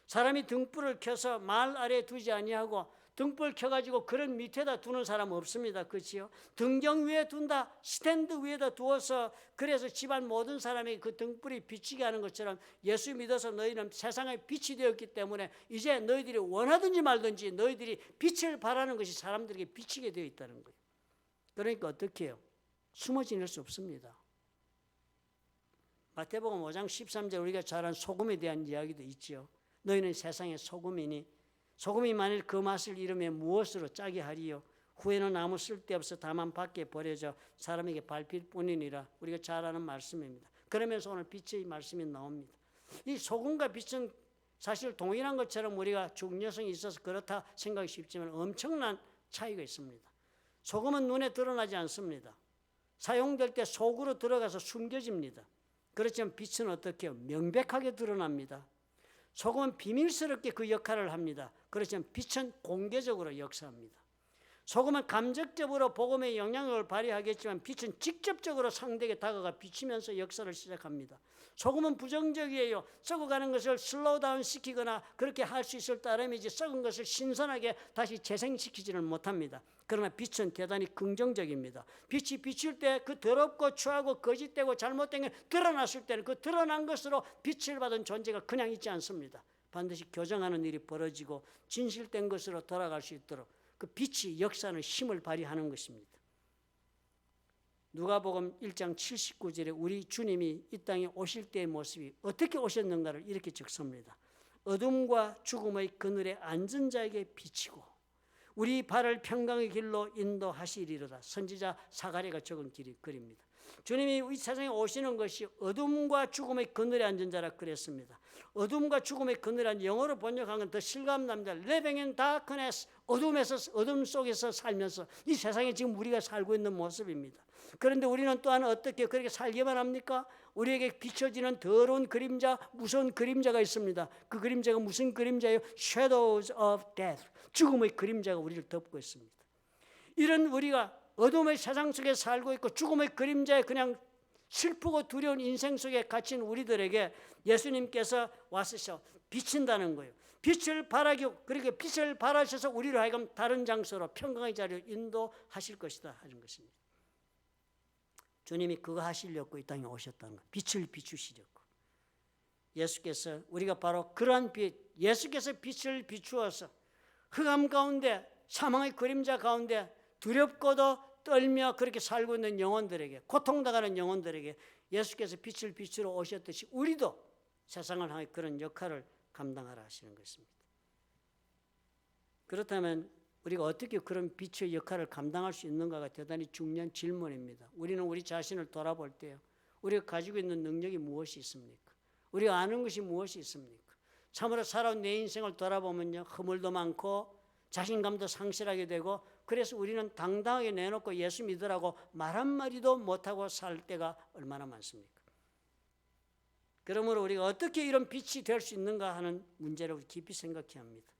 사람이 등불을 켜서 말 아래에 두지 아니하고 등불 켜가지고 그런 밑에다 두는 사람 없습니다. 그렇지요? 등경 위에 둔다, 스탠드 위에다 두어서 그래서 집안 모든 사람이 그 등불이 비치게 하는 것처럼 예수 믿어서 너희는 세상의 빛이 되었기 때문에 이제 너희들이 원하든지 말든지 너희들이 빛을 발하는 것이 사람들에게 비치게 되어 있다는 거예요. 그러니까 어떻게 해요? 숨어 지낼 수 없습니다. 마태복음 5장 13절 우리가 잘 아는 소금에 대한 이야기도 있죠. 너희는 세상의 소금이니 소금이 만일 그 맛을 잃으면 무엇으로 짜게 하리요? 후에는 아무 쓸데없어 다만 밖에 버려져 사람에게 밟힐 뿐이니라. 우리가 잘 아는 말씀입니다. 그러면서 오늘 빛의 말씀이 나옵니다. 이 소금과 빛은 사실 동일한 것처럼 우리가 중요성이 있어서 그렇다 생각이 쉽지만 엄청난 차이가 있습니다. 소금은 눈에 드러나지 않습니다. 사용될 때 속으로 들어가서 숨겨집니다. 그렇지만 빛은 어떻게 해요? 명백하게 드러납니다. 소금은 비밀스럽게 그 역할을 합니다. 그렇지만 빛은 공개적으로 역사합니다. 소금은 감정적으로 복음의 영향력을 발휘하겠지만 빛은 직접적으로 상대에게 다가가 비치면서 역사를 시작합니다. 소금은 부정적이에요. 썩어가는 것을 슬로우다운 시키거나 그렇게 할 수 있을 따름이지 썩은 것을 신선하게 다시 재생시키지는 못합니다. 그러나 빛은 대단히 긍정적입니다. 빛이 비칠 때 그 더럽고 추하고 거짓되고 잘못된 게 드러났을 때는 그 드러난 것으로 빛을 받은 존재가 그냥 있지 않습니다. 반드시 교정하는 일이 벌어지고 진실된 것으로 돌아갈 수 있도록 그 빛이 역사는 힘을 발휘하는 것입니다. 누가복음 1장 79절에 우리 주님이 이 땅에 오실 때의 모습이 어떻게 오셨는가를 이렇게 적습니다. 어둠과 죽음의 그늘에 앉은 자에게 비치고 우리 발을 평강의 길로 인도하시리로다. 선지자 사가랴가 적은 글입니다. 주님이 이 세상에 오시는 것이 어둠과 죽음의 그늘에 앉은 자라 그랬습니다. 어둠과 죽음의 그늘에 앉은, 영어로 번역한 건 더 실감납니다. Living in darkness, 어둠 속에서 살면서 이 세상에 지금 우리가 살고 있는 모습입니다. 그런데 우리는 또한 어떻게 그렇게 살기만 합니까? 우리에게 비춰지는 더러운 그림자, 무서운 그림자가 있습니다. 그 그림자가 무슨 그림자예요? Shadows of death, 죽음의 그림자가 우리를 덮고 있습니다. 이런 우리가 어둠의 세상 속에 살고 있고 죽음의 그림자에 그냥 슬프고 두려운 인생 속에 갇힌 우리들에게 예수님께서 와서 비친다는 거예요. 빛을 발하고 그렇게 빛을 발하셔서 우리를 하여금 다른 장소로 평강의 자리로 인도하실 것이다 하는 것입니다. 주님이 그거 하시려고 이 땅에 오셨다는 거예요. 빛을 비추시려고. 예수께서 우리가 바로 그러한 빛, 예수께서 빛을 비추어서 흑암 가운데 사망의 그림자 가운데 두렵고도 떨며 그렇게 살고 있는 영혼들에게, 고통당하는 영혼들에게 예수께서 빛을 비추러 오셨듯이 우리도 세상을 향해 그런 역할을 감당하라 하시는 것입니다. 그렇다면 우리가 어떻게 그런 빛의 역할을 감당할 수 있는가가 대단히 중요한 질문입니다. 우리는 우리 자신을 돌아볼 때요, 우리가 가지고 있는 능력이 무엇이 있습니까? 우리가 아는 것이 무엇이 있습니까? 참으로 살아온 내 인생을 돌아보면요, 허물도 많고 자신감도 상실하게 되고, 그래서 우리는 당당하게 내놓고 예수 믿으라고 말 한마디도 못하고 살 때가 얼마나 많습니까? 그러므로 우리가 어떻게 이런 빛이 될 수 있는가 하는 문제를 깊이 생각해야 합니다.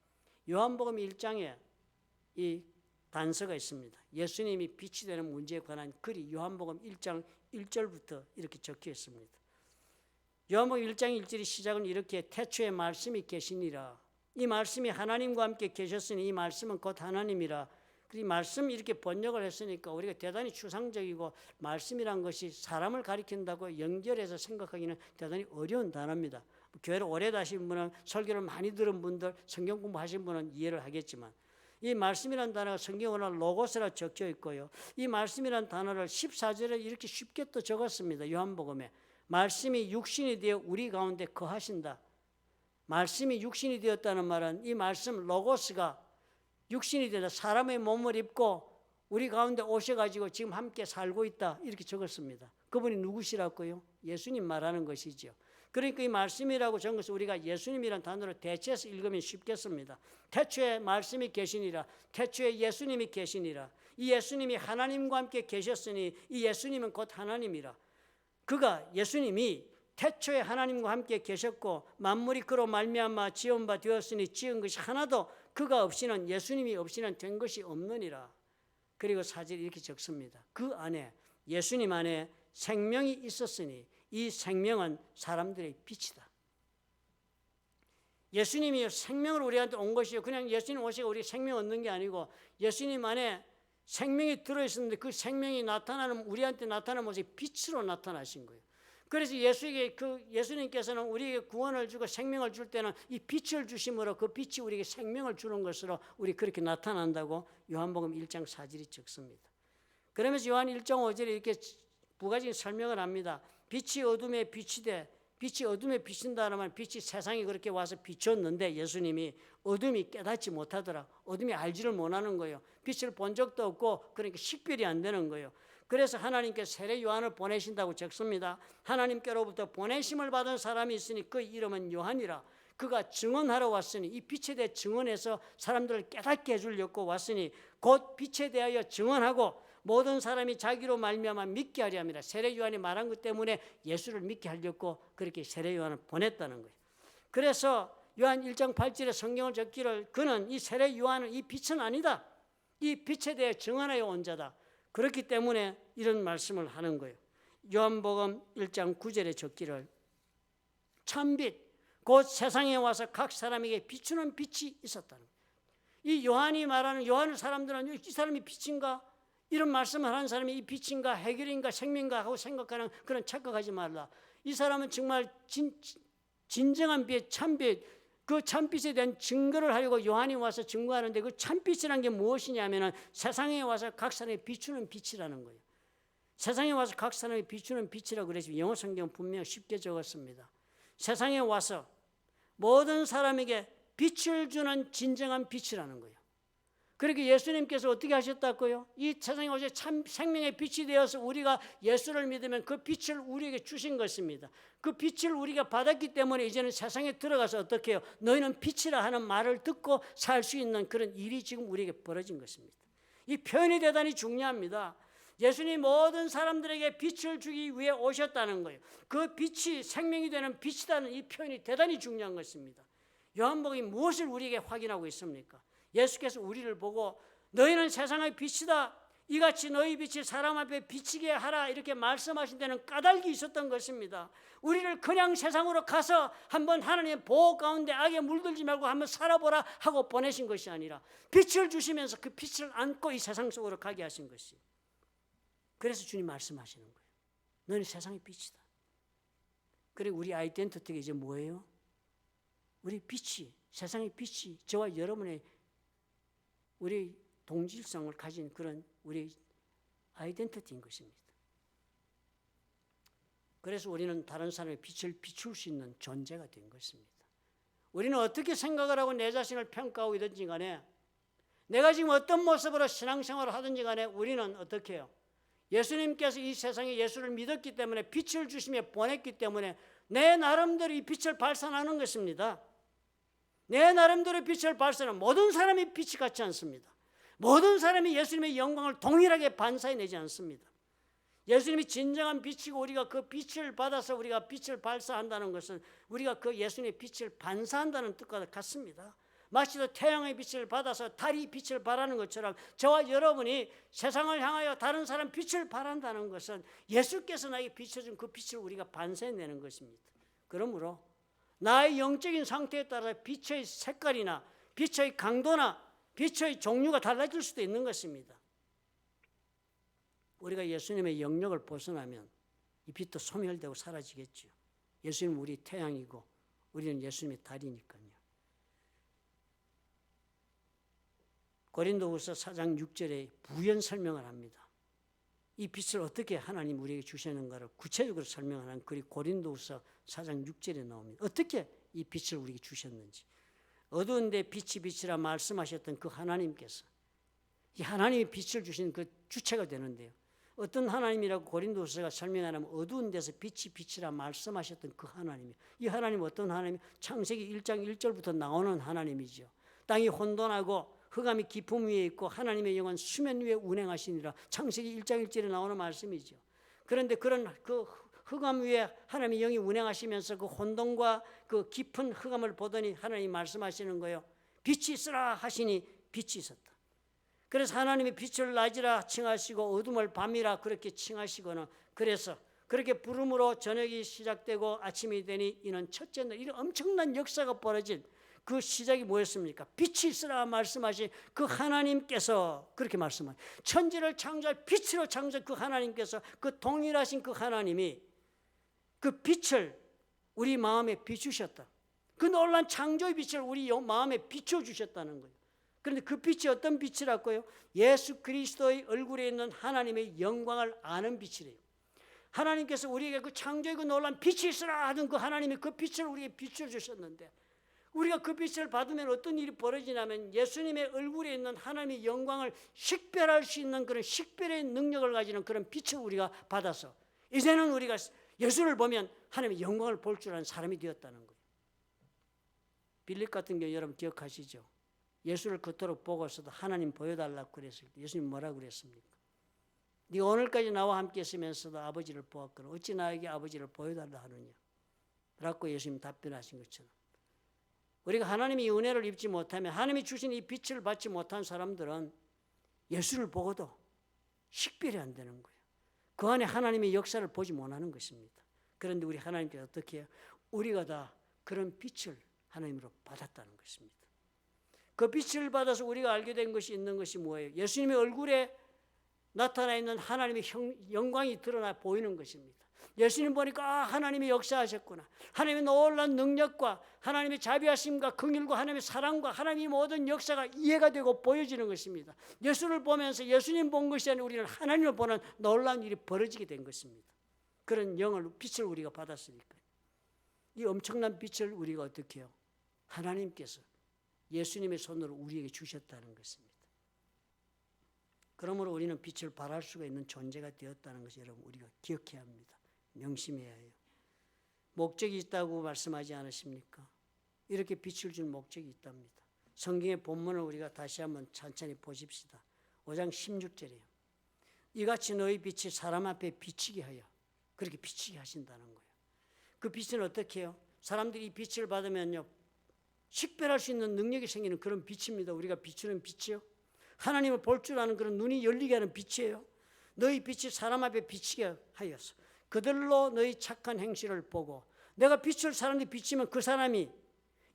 요한복음 1장에 이 단서가 있습니다. 예수님이 빛이 되는 문제에 관한 글이 요한복음 1장 1절부터 이렇게 적혀 있습니다. 요한복음 1장 1절의 시작은 이렇게, 태초에 말씀이 계시니라. 이 말씀이 하나님과 함께 계셨으니 이 말씀은 곧 하나님이라. 이 말씀 이렇게 번역을 했으니까 우리가 대단히 추상적이고, 말씀이란 것이 사람을 가리킨다고 연결해서 생각하기는 대단히 어려운 단어입니다. 교회를 오래 다신 분은, 설교를 많이 들은 분들, 성경 공부하신 분은 이해를 하겠지만, 이 말씀이란 단어가 성경으로는 로고스라 적혀 있고요, 이 말씀이란 단어를 14절에 이렇게 쉽게 또 적었습니다. 요한복음에 말씀이 육신이 되어 우리 가운데 거하신다. 말씀이 육신이 되었다는 말은 이 말씀 로고스가 육신이 되다, 사람의 몸을 입고 우리 가운데 오셔가지고 지금 함께 살고 있다, 이렇게 적었습니다. 그분이 누구시라고요? 예수님 말하는 것이죠. 그러니까 이 말씀이라고 적은 것을 우리가 예수님이라는 단어로 대체해서 읽으면 쉽겠습니다. 태초에 말씀이 계시니라. 태초에 예수님이 계시니라. 이 예수님이 하나님과 함께 계셨으니 이 예수님은 곧 하나님이라. 그가, 예수님이 태초에 하나님과 함께 계셨고 만물이 그로 말미암아 지은 바 되었으니 지은 것이 하나도 그가 없이는, 예수님이 없이는 된 것이 없느니라. 그리고 사절이 이렇게 적습니다. 그 안에, 예수님 안에 생명이 있었으니 이 생명은 사람들의 빛이다. 예수님이 생명을 우리한테 온 것이요, 그냥 예수님 오시고 우리 생명 얻는 게 아니고 예수님 안에 생명이 들어있었는데 그 생명이 나타나는, 우리한테 나타나는 모습이 빛으로 나타나신 거예요. 그래서 예수님께서는 우리에게 구원을 주고 생명을 줄 때는 이 빛을 주심으로 그 빛이 우리에게 생명을 주는 것으로 우리 그렇게 나타난다고 요한복음 1장 4절이 적습니다. 그러면서 요한 1장 5절에 이렇게 부가적인 설명을 합니다. 빛이 어둠에 빛이 돼, 빛이 어둠에 비친다는 말, 빛이 세상에 그렇게 와서 비췄는데 예수님이 어둠이 깨닫지 못하더라. 어둠이 알지를 못하는 거예요. 빛을 본 적도 없고, 그러니까 식별이 안 되는 거예요. 그래서 하나님께서 세례 요한을 보내신다고 적습니다. 하나님께로부터 보내심을 받은 사람이 있으니 그 이름은 요한이라. 그가 증언하러 왔으니, 이 빛에 대해 증언해서 사람들을 깨닫게 해주려고 왔으니 곧 빛에 대하여 증언하고 모든 사람이 자기로 말미암아 믿게 하려 함이라. 세례 요한이 말한 것 때문에 예수를 믿게 하려고 그렇게 세례 요한을 보냈다는 거예요. 그래서 요한 1장 8절에 성경을 적기를, 그는, 이 세례 요한은 이 빛은 아니다. 이 빛에 대해 증언하여 온 자다. 그렇기 때문에 이런 말씀을 하는 거예요. 요한복음 1장 9절에 적기를 참빛 곧 세상에 와서 각 사람에게 비추는 빛이 있었다는 거예요. 이 요한이 말하는 요한의 사람들은 이 사람이 빛인가? 이런 말씀을 하는 사람이 이 빛인가 해결인가 생명인가 하고 생각하는 그런 착각하지 말라. 이 사람은 정말 진정한 빛, 참빛, 그 참빛에 대한 증거를 하려고 요한이 와서 증거하는데 그 참빛이라는 게 무엇이냐면 세상에 와서 각 사람에 비추는 빛이라는 거예요. 세상에 와서 각 사람에 비추는 빛이라고 그랬지만 영어 성경은 분명 쉽게 적었습니다. 세상에 와서 모든 사람에게 빛을 주는 진정한 빛이라는 거예요. 그렇게 예수님께서 어떻게 하셨다고요? 이 세상에 오셔 참 생명의 빛이 되어서 우리가 예수를 믿으면 그 빛을 우리에게 주신 것입니다. 그 빛을 우리가 받았기 때문에 이제는 세상에 들어가서 어떻게 해요? 너희는 빛이라 하는 말을 듣고 살 수 있는 그런 일이 지금 우리에게 벌어진 것입니다. 이 표현이 대단히 중요합니다. 예수님이 모든 사람들에게 빛을 주기 위해 오셨다는 거예요. 그 빛이 생명이 되는 빛이라는 이 표현이 대단히 중요한 것입니다. 요한복음이 무엇을 우리에게 확인하고 있습니까? 예수께서 우리를 보고 너희는 세상의 빛이다. 이같이 너희 빛이 사람 앞에 비치게 하라 이렇게 말씀하신 데는 까닭이 있었던 것입니다. 우리를 그냥 세상으로 가서 한번 하나님의 보호 가운데 악에 물들지 말고 한번 살아보라 하고 보내신 것이 아니라 빛을 주시면서 그 빛을 안고 이 세상 속으로 가게 하신 것이에요. 그래서 주님 말씀하시는 거예요. 너는 세상의 빛이다. 그리고 우리 아이덴티티가 이제 뭐예요? 우리 빛이, 세상의 빛이 저와 여러분의 우리 동질성을 가진 그런 우리 아이덴티티인 것입니다. 그래서 우리는 다른 사람의 빛을 비출 수 있는 존재가 된 것입니다. 우리는 어떻게 생각을 하고 내 자신을 평가하고 있든지 간에 내가 지금 어떤 모습으로 신앙생활을 하든지 간에 우리는 어떻게 해요? 예수님께서 이 세상에 예수를 믿었기 때문에 빛을 주시며 보냈기 때문에 내 나름대로 이 빛을 발산하는 것입니다. 내 나름대로 빛을 발산하는 모든 사람이 빛이 같지 않습니다. 모든 사람이 예수님의 영광을 동일하게 반사해내지 않습니다. 예수님이 진정한 빛이고 우리가 그 빛을 받아서 우리가 빛을 발사한다는 것은 우리가 그 예수님의 빛을 반사한다는 뜻과 같습니다. 마치 태양의 빛을 받아서 달이 빛을 발하는 것처럼 저와 여러분이 세상을 향하여 다른 사람 빛을 발한다는 것은 예수께서 나에게 비춰준 그 빛을 우리가 반사해내는 것입니다. 그러므로 나의 영적인 상태에 따라 빛의 색깔이나 빛의 강도나 빛의 종류가 달라질 수도 있는 것입니다. 우리가 예수님의 영역을 벗어나면 이 빛도 소멸되고 사라지겠죠. 예수님은 우리 태양이고 우리는 예수님의 달이니까요. 고린도후서 4장 6절에 부연 설명을 합니다. 이 빛을 어떻게 하나님 우리에게 주시는가를 구체적으로 설명하는 글이 고린도후서 4장 6절에 나옵니다. 어떻게 이 빛을 우리에게 주셨는지. 어두운 데 빛이 빛이라 말씀하셨던 그 하나님께서 이 하나님이 빛을 주신 그 주체가 되는데요. 어떤 하나님이라고 고린도후서가 설명하면 어두운 데서 빛이 빛이라 말씀하셨던 그 하나님이에요. 이 하나님은 어떤 하나님? 창세기 1장 1절부터 나오는 하나님이죠. 땅이 혼돈하고 흑암이 깊음 위에 있고 하나님의 영은 수면 위에 운행하시니라. 창세기 1장 1절에 나오는 말씀이죠. 그런데 그런 그 흑암 위에 하나님의 영이 운행하시면서 그 혼돈과 그 깊은 흑암을 보더니 하나님이 말씀하시는 거예요. 빛이 있으라 하시니 빛이 있었다. 그래서 하나님이 빛을 낮이라 칭하시고 어둠을 밤이라 그렇게 칭하시고는 그래서 그렇게 부름으로 저녁이 시작되고 아침이 되니 이는 첫째 날 이런 엄청난 역사가 벌어진 그 시작이 뭐였습니까? 빛이 있으라 말씀하신 그 하나님께서 그렇게 말씀하신 천지를 창조할 빛으로 창조한 그 하나님께서 그 동일하신 그 하나님이 그 빛을 우리 마음에 비추셨다. 그 놀란 창조의 빛을 우리 마음에 비춰주셨다는 거예요. 그런데 그 빛이 어떤 빛이라고요? 예수 그리스도의 얼굴에 있는 하나님의 영광을 아는 빛이래요. 하나님께서 우리에게 그 창조의 그 놀란 빛이 있으라 하던 그 하나님의 그 빛을 우리에게 비춰주셨는데 우리가 그 빛을 받으면 어떤 일이 벌어지냐면 예수님의 얼굴에 있는 하나님의 영광을 식별할 수 있는 그런 식별의 능력을 가지는 그런 빛을 우리가 받아서 이제는 우리가 예수를 보면 하나님의 영광을 볼 줄 아는 사람이 되었다는 거예요. 빌립 같은 경우 여러분 기억하시죠? 예수를 그토록 보고서도 하나님 보여달라고 그랬을 때 예수님 뭐라고 그랬습니까? 네가 오늘까지 나와 함께 있으면서도 아버지를 보았거늘 어찌 나에게 아버지를 보여달라 하느냐 라고 예수님 답변하신 것처럼 우리가 하나님의 은혜를 입지 못하면 하나님이 주신 이 빛을 받지 못한 사람들은 예수를 보고도 식별이 안 되는 거예요. 그 안에 하나님의 역사를 보지 못하는 것입니다. 그런데 우리 하나님께서 어떻게 해요? 우리가 다 그런 빛을 하나님으로 받았다는 것입니다. 그 빛을 받아서 우리가 알게 된 것이 있는 것이 뭐예요? 예수님의 얼굴에 나타나 있는 하나님의 영광이 드러나 보이는 것입니다. 예수님 보니까 하나님이 역사하셨구나. 하나님의 놀라운 능력과 하나님의 자비하심과 긍휼과 하나님의 사랑과 하나님의 모든 역사가 이해가 되고 보여지는 것입니다. 예수를 보면서 예수님 본 것이 아니라 우리는 하나님을 보는 놀라운 일이 벌어지게 된 것입니다. 그런 빛을 우리가 받았으니까. 이 엄청난 빛을 우리가 어떻게 해요? 하나님께서 예수님의 손으로 우리에게 주셨다는 것입니다. 그러므로 우리는 빛을 발할 수가 있는 존재가 되었다는 것을 여러분 우리가 기억해야 합니다. 명심해야 해요. 목적이 있다고 말씀하지 않으십니까? 이렇게 빛을 준 목적이 있답니다. 성경의 본문을 우리가 다시 한번 천천히 보십시다. 5장 16절이에요. 이같이 너희 빛이 사람 앞에 비치게 하여, 그렇게 비치게 하신다는 거예요. 그 빛은 어떻게 해요? 사람들이 이 빛을 받으면요, 식별할 수 있는 능력이 생기는 그런 빛입니다. 우리가 비추는 빛이요. 하나님을 볼 줄 아는 그런 눈이 열리게 하는 빛이에요. 너희 빛이 사람 앞에 비치게 하여서 그들로 너희 착한 행실을 보고, 내가 빛을 사람들이 비치면 그 사람이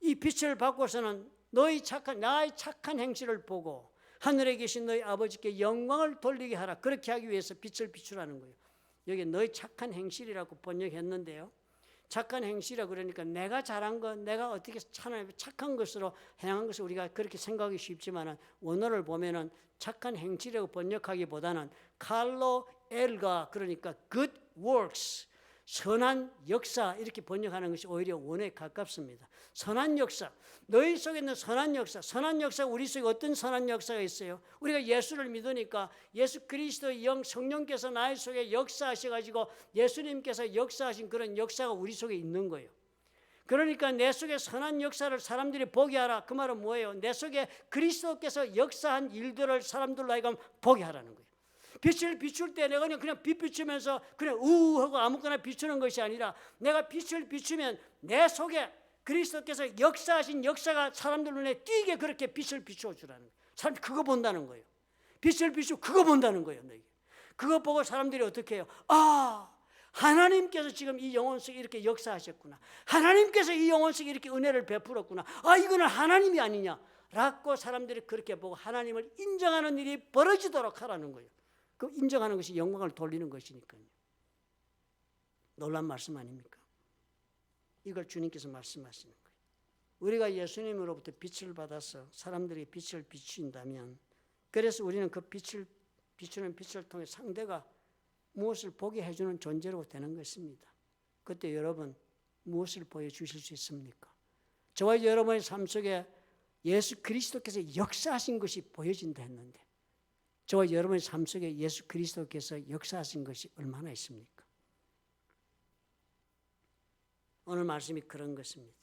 이 빛을 받고서는 나의 착한 행실을 보고 하늘에 계신 너희 아버지께 영광을 돌리게 하라. 그렇게 하기 위해서 빛을 비추라는 거예요. 여기 너희 착한 행실이라고 번역했는데요. 착한 행실이라 그러니까 내가 잘한 것, 내가 어떻게 착한 것으로 행한 것을 우리가 그렇게 생각하기 쉽지만 원어를 보면은 착한 행실이라고 번역하기보다는 칼로 엘가, 그러니까 good works, 선한 역사, 이렇게 번역하는 것이 오히려 원어에 가깝습니다. 선한 역사, 너희 속에 있는 선한 역사. 선한 역사, 우리 속에 어떤 선한 역사가 있어요? 우리가 예수를 믿으니까 예수 그리스도의 영 성령께서 나의 속에 역사하셔가지고 예수님께서 역사하신 그런 역사가 우리 속에 있는 거예요. 그러니까 내 속에 선한 역사를 사람들이 보게 하라. 그 말은 뭐예요? 내 속에 그리스도께서 역사한 일들을 사람들로 하여금 보게 하라는 거예요. 빛을 비출 때 내가 그냥 빛 비추면서 그냥 우하고 아무거나 비추는 것이 아니라, 내가 빛을 비추면 내 속에 그리스도께서 역사하신 역사가 사람들 눈에 띄게 그렇게 빛을 비추어 주라는 거예요. 사람들이 그거 본다는 거예요. 빛을 비추고 그거 본다는 거예요. 너에게. 그거 보고 사람들이 어떻게 해요? 하나님께서 지금 이 영혼 속에 이렇게 역사하셨구나. 하나님께서 이 영혼 속에 이렇게 은혜를 베풀었구나. 이거는 하나님이 아니냐 라고 사람들이 그렇게 보고 하나님을 인정하는 일이 벌어지도록 하라는 거예요. 그 인정하는 것이 영광을 돌리는 것이니까요. 놀란 말씀 아닙니까? 이걸 주님께서 말씀하시는 거예요. 우리가 예수님으로부터 빛을 받아서 사람들이 빛을 비춘다면, 그래서 우리는 그 빛을 비추는 빛을 통해 상대가 무엇을 보게 해주는 존재로 되는 것입니다. 그때 여러분 무엇을 보여주실 수 있습니까? 저와 여러분의 삶 속에 예수 그리스도께서 역사하신 것이 보여진다 했는데, 저와 여러분의 삶 속에 예수 그리스도께서 역사하신 것이 얼마나 있습니까? 오늘 말씀이 그런 것입니다.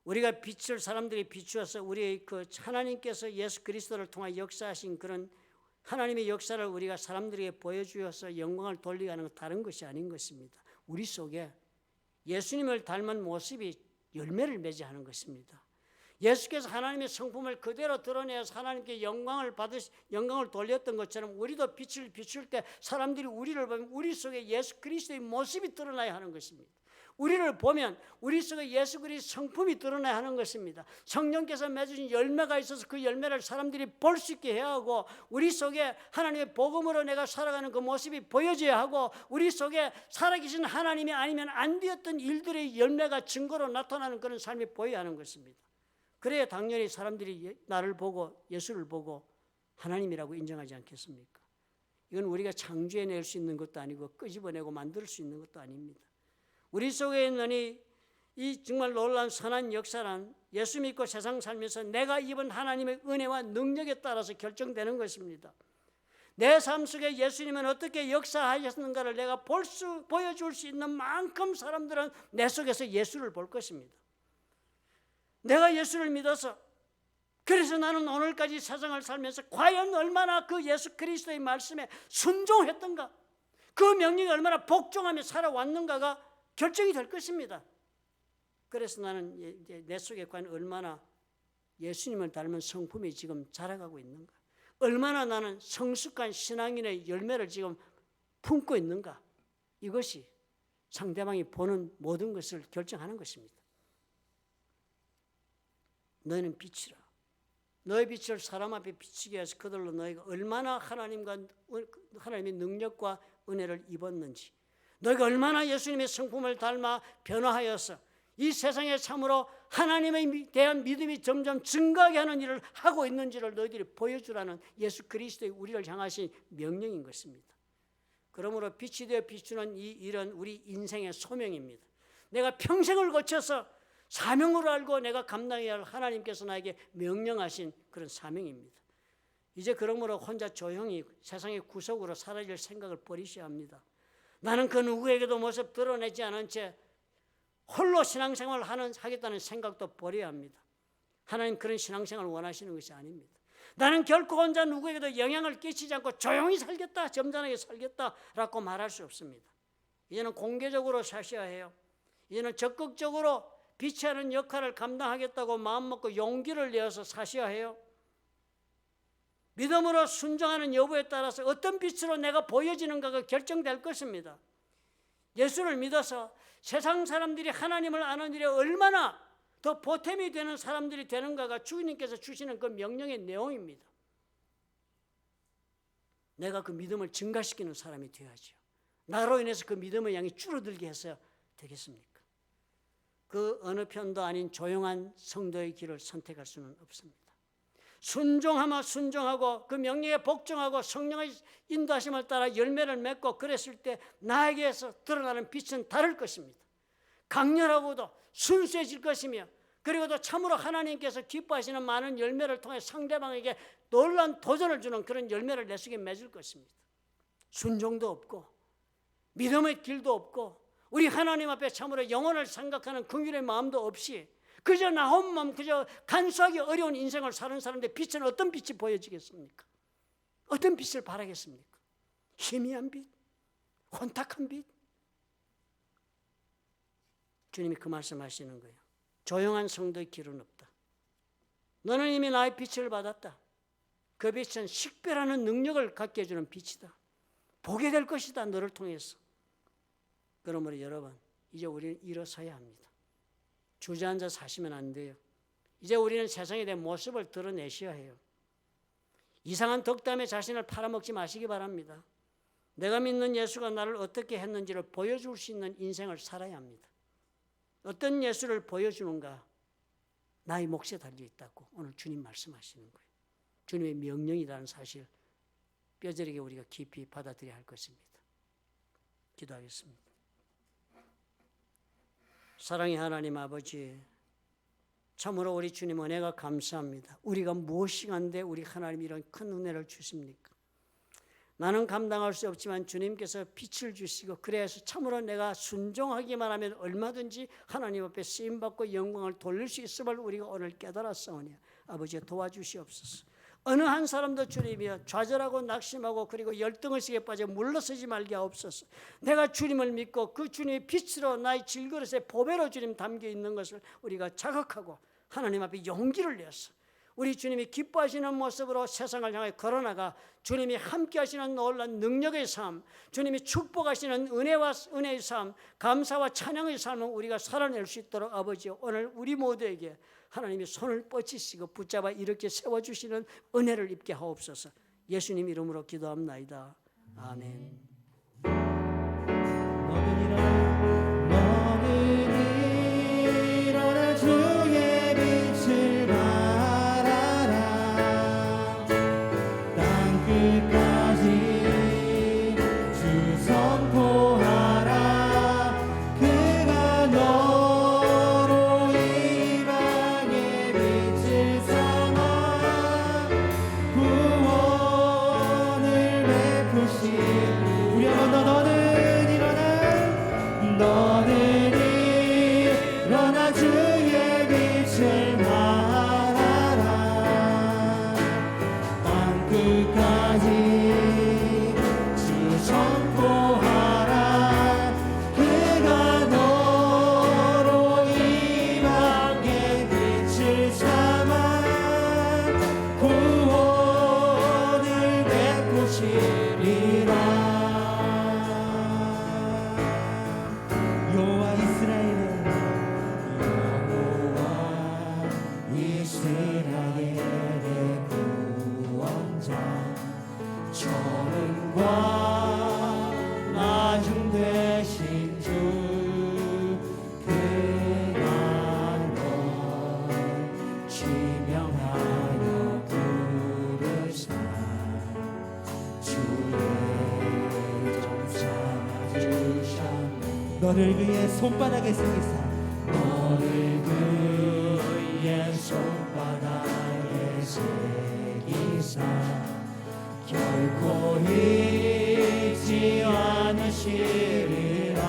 우리가 빛을 사람들이 비추어서 우리의 그 하나님께서 예수 그리스도를 통해 역사하신 그런 하나님의 역사를 우리가 사람들에게 보여주어서 영광을 돌리게 하는 건 다른 것이 아닌 것입니다. 우리 속에 예수님을 닮은 모습이 열매를 맺게 하는 것입니다. 예수께서 하나님의 성품을 그대로 드러내서 하나님께 영광을 돌렸던 것처럼 우리도 빛을 비출 때 사람들이 우리를 보면 우리 속에 예수 그리스도의 모습이 드러나야 하는 것입니다. 우리를 보면 우리 속에 예수 그리스도의 성품이 드러나야 하는 것입니다. 성령께서 맺으신 열매가 있어서 그 열매를 사람들이 볼 수 있게 해야 하고, 우리 속에 하나님의 복음으로 내가 살아가는 그 모습이 보여져야 하고, 우리 속에 살아계신 하나님이 아니면 안 되었던 일들의 열매가 증거로 나타나는 그런 삶이 보여야 하는 것입니다. 그래야 당연히 사람들이 나를 보고 예수를 보고 하나님이라고 인정하지 않겠습니까? 이건 우리가 창조해낼 수 있는 것도 아니고 끄집어내고 만들 수 있는 것도 아닙니다. 우리 속에 있는 이 정말 놀라운 선한 역사란 예수 믿고 세상 살면서 내가 입은 하나님의 은혜와 능력에 따라서 결정되는 것입니다. 내 삶 속에 예수님은 어떻게 역사하셨는가를 내가 보여줄 수 있는 만큼 사람들은 내 속에서 예수를 볼 것입니다. 내가 예수를 믿어서, 그래서 나는 오늘까지 세상을 살면서 과연 얼마나 그 예수 그리스도의 말씀에 순종했던가, 그 명령에 얼마나 복종하며 살아왔는가가 결정이 될 것입니다. 그래서 나는 내 속에 과연 얼마나 예수님을 닮은 성품이 지금 자라가고 있는가, 얼마나 나는 성숙한 신앙인의 열매를 지금 품고 있는가. 이것이 상대방이 보는 모든 것을 결정하는 것입니다. 너희는 빛이라. 너희 빛을 사람 앞에 비치게 해서 그들로 너희가 얼마나 하나님의 능력과 은혜를 입었는지, 너희가 얼마나 예수님의 성품을 닮아 변화하여서 이 세상에 참으로 하나님에 대한 믿음이 점점 증가하게 하는 일을 하고 있는지를 너희들이 보여주라는 예수 그리스도의 우리를 향하신 명령인 것입니다. 그러므로 빛이 되어 비추는 이 일은 우리 인생의 소명입니다. 내가 평생을 거쳐서 사명으로 알고 내가 감당해야 할 하나님께서 나에게 명령하신 그런 사명입니다. 이제 그러므로 혼자 조용히 세상의 구석으로 사라질 생각을 버리셔야 합니다. 나는 그 누구에게도 모습 드러내지 않은 채 홀로 신앙생활을 하겠다는 생각도 버려야 합니다. 하나님 그런 신앙생활을 원하시는 것이 아닙니다. 나는 결코 혼자 누구에게도 영향을 끼치지 않고 조용히 살겠다, 점잖하게 살겠다라고 말할 수 없습니다. 이제는 공개적으로 사셔야 해요. 이제는 적극적으로 빛이하는 역할을 감당하겠다고 마음먹고 용기를 내어서 사셔야 해요. 믿음으로 순종하는 여부에 따라서 어떤 빛으로 내가 보여지는가가 결정될 것입니다. 예수를 믿어서 세상 사람들이 하나님을 아는 일에 얼마나 더 보탬이 되는 사람들이 되는가가 주님께서 주시는 그 명령의 내용입니다. 내가 그 믿음을 증가시키는 사람이 되어야죠. 나로 인해서 그 믿음의 양이 줄어들게 해서 되겠습니까? 그 어느 편도 아닌 조용한 성도의 길을 선택할 수는 없습니다. 순종하고 그 명령에 복종하고 성령의 인도하심을 따라 열매를 맺고 그랬을 때 나에게서 드러나는 빛은 다를 것입니다. 강렬하고도 순수해질 것이며, 그리고 또 참으로 하나님께서 기뻐하시는 많은 열매를 통해 상대방에게 놀라운 도전을 주는 그런 열매를 내 속에 맺을 것입니다. 순종도 없고 믿음의 길도 없고 우리 하나님 앞에 참으로 영혼을 생각하는 긍휼의 마음도 없이 그저 나 혼만 그저 간수하기 어려운 인생을 사는 사람들 빛은 어떤 빛이 보여지겠습니까? 어떤 빛을 바라겠습니까? 희미한 빛, 혼탁한 빛. 주님이 그 말씀하시는 거예요. 조용한 성도의 길은 없다. 너는 이미 나의 빛을 받았다. 그 빛은 식별하는 능력을 갖게 해주는 빛이다. 보게 될 것이다, 너를 통해서. 그러므로 여러분, 이제 우리는 일어서야 합니다. 주저앉아 사시면 안 돼요. 이제 우리는 세상에 대한 모습을 드러내셔야 해요. 이상한 덕담에 자신을 팔아먹지 마시기 바랍니다. 내가 믿는 예수가 나를 어떻게 했는지를 보여줄 수 있는 인생을 살아야 합니다. 어떤 예수를 보여주는가? 나의 몫에 달려있다고 오늘 주님 말씀하시는 거예요. 주님의 명령이라는 사실 뼈저리게 우리가 깊이 받아들여야 할 것입니다. 기도하겠습니다. 사랑의 하나님 아버지, 참으로 우리 주님 은혜가 감사합니다. 우리가 무엇이 한데 우리 하나님 이런 큰 은혜를 주십니까? 나는 감당할 수 없지만 주님께서 빛을 주시고, 그래서 참으로 내가 순종하기만 하면 얼마든지 하나님 앞에 쓰임받고 영광을 돌릴 수 있음을 우리가 오늘 깨달았사오니 아버지 도와주시옵소서. 어느 한 사람도 주님이여 좌절하고 낙심하고 그리고 열등의식에 빠져 물러서지 말게 하옵소서. 내가 주님을 믿고 그 주님의 빛으로 나의 질그릇에 보배로 주님 담겨 있는 것을 우리가 자각하고 하나님 앞에 용기를 내서 우리 주님이 기뻐하시는 모습으로 세상을 향해 걸어나가 주님이 함께 하시는 놀라운 능력의 삶, 주님이 축복하시는 은혜의 삶, 감사와 찬양의 삶을 우리가 살아낼 수 있도록 아버지 오늘 우리 모두에게 하나님이 손을 뻗치시고 붙잡아 이렇게 세워주시는 은혜를 입게 하옵소서. 예수님 이름으로 기도합나이다. 아멘. 너는 일어나 주의 빛을 발하라. 땅끝까지 주 선포하라. 그가 너로 이방의 빛을 삼아 구원을 베푸시. 우리 한번 더 너는 일어나 주의 빛을 발하라. 땅끝까지 주 선포하라. 그가 너로 이방의 빛을 삼아 구원을 여호와 이스라엘의 구원자 천은과 나중 되신 주 그가 널 지명하여 부르사 주의 종사 주셨네 너를 그의 손바닥에 새기사 너를 그의 손바닥에 새기사 결코 잊지 않으시리라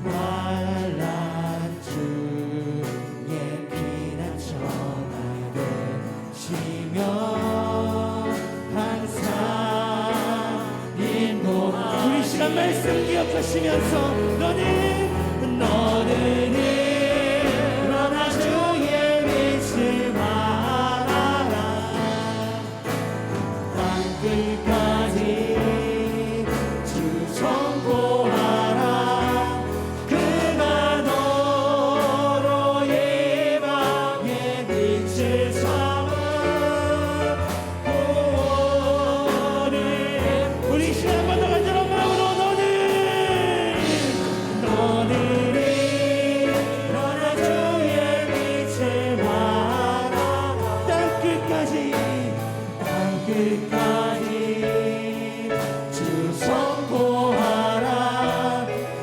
말란 주의 피난처가 되시며 항상 인도하시리 우리 시간 말씀 기억하시면서 너는 일어나 주의 빛을 말하라 땅끝까지 주 선포하라 그가 너로 이 방의 빛을 삼아 구원을 우리 시간 한번 더 간절한 마음으로 너는 일어나 주의 빛을 말하라 땅끝까지 주 선포하라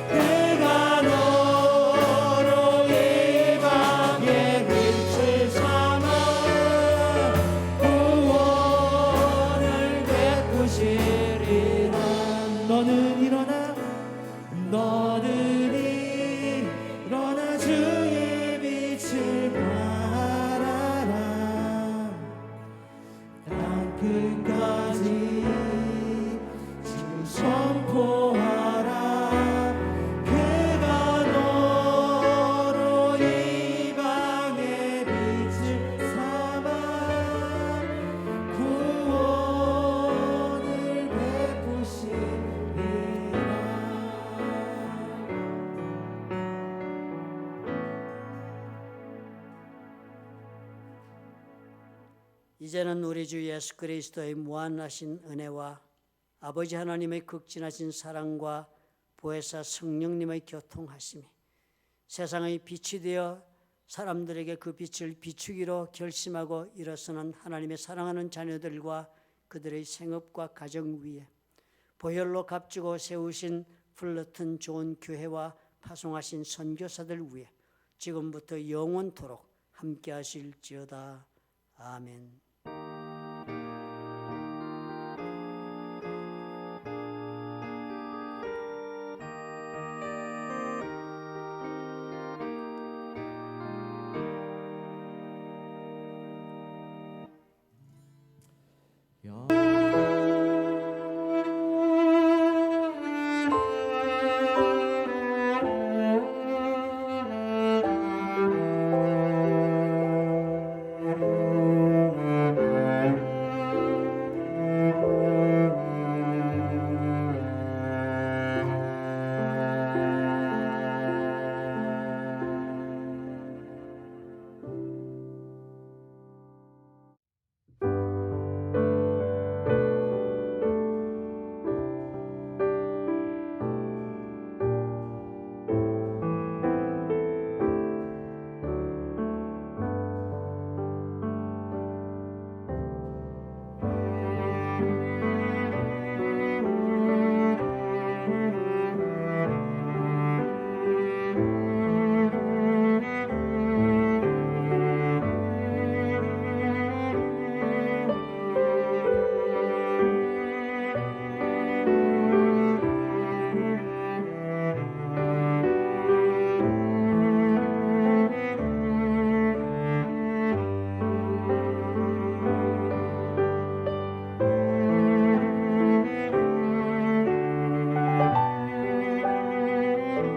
그가 너로 이 방의 빛을 삼아 구원을 베푸시리라 너는 일어나 주의 빛을 발하라 땅끝까지 주 선포하라 그가 너로 이 방의 빛을 삼아 구원을 베푸시리라 이제는 우리 주 예수 그리스도의 무한하신 은혜와 아버지 하나님의 극진하신 사랑과 보혜사 성령님의 교통하심이 세상의 빛이 되어 사람들에게 그 빛을 비추기로 결심하고 일어서는 하나님의 사랑하는 자녀들과 그들의 생업과 가정 위에 보혈로 값주고 세우신 불러튼 좋은 교회와 파송하신 선교사들 위에 지금부터 영원토록 함께 하실지어다. 아멘.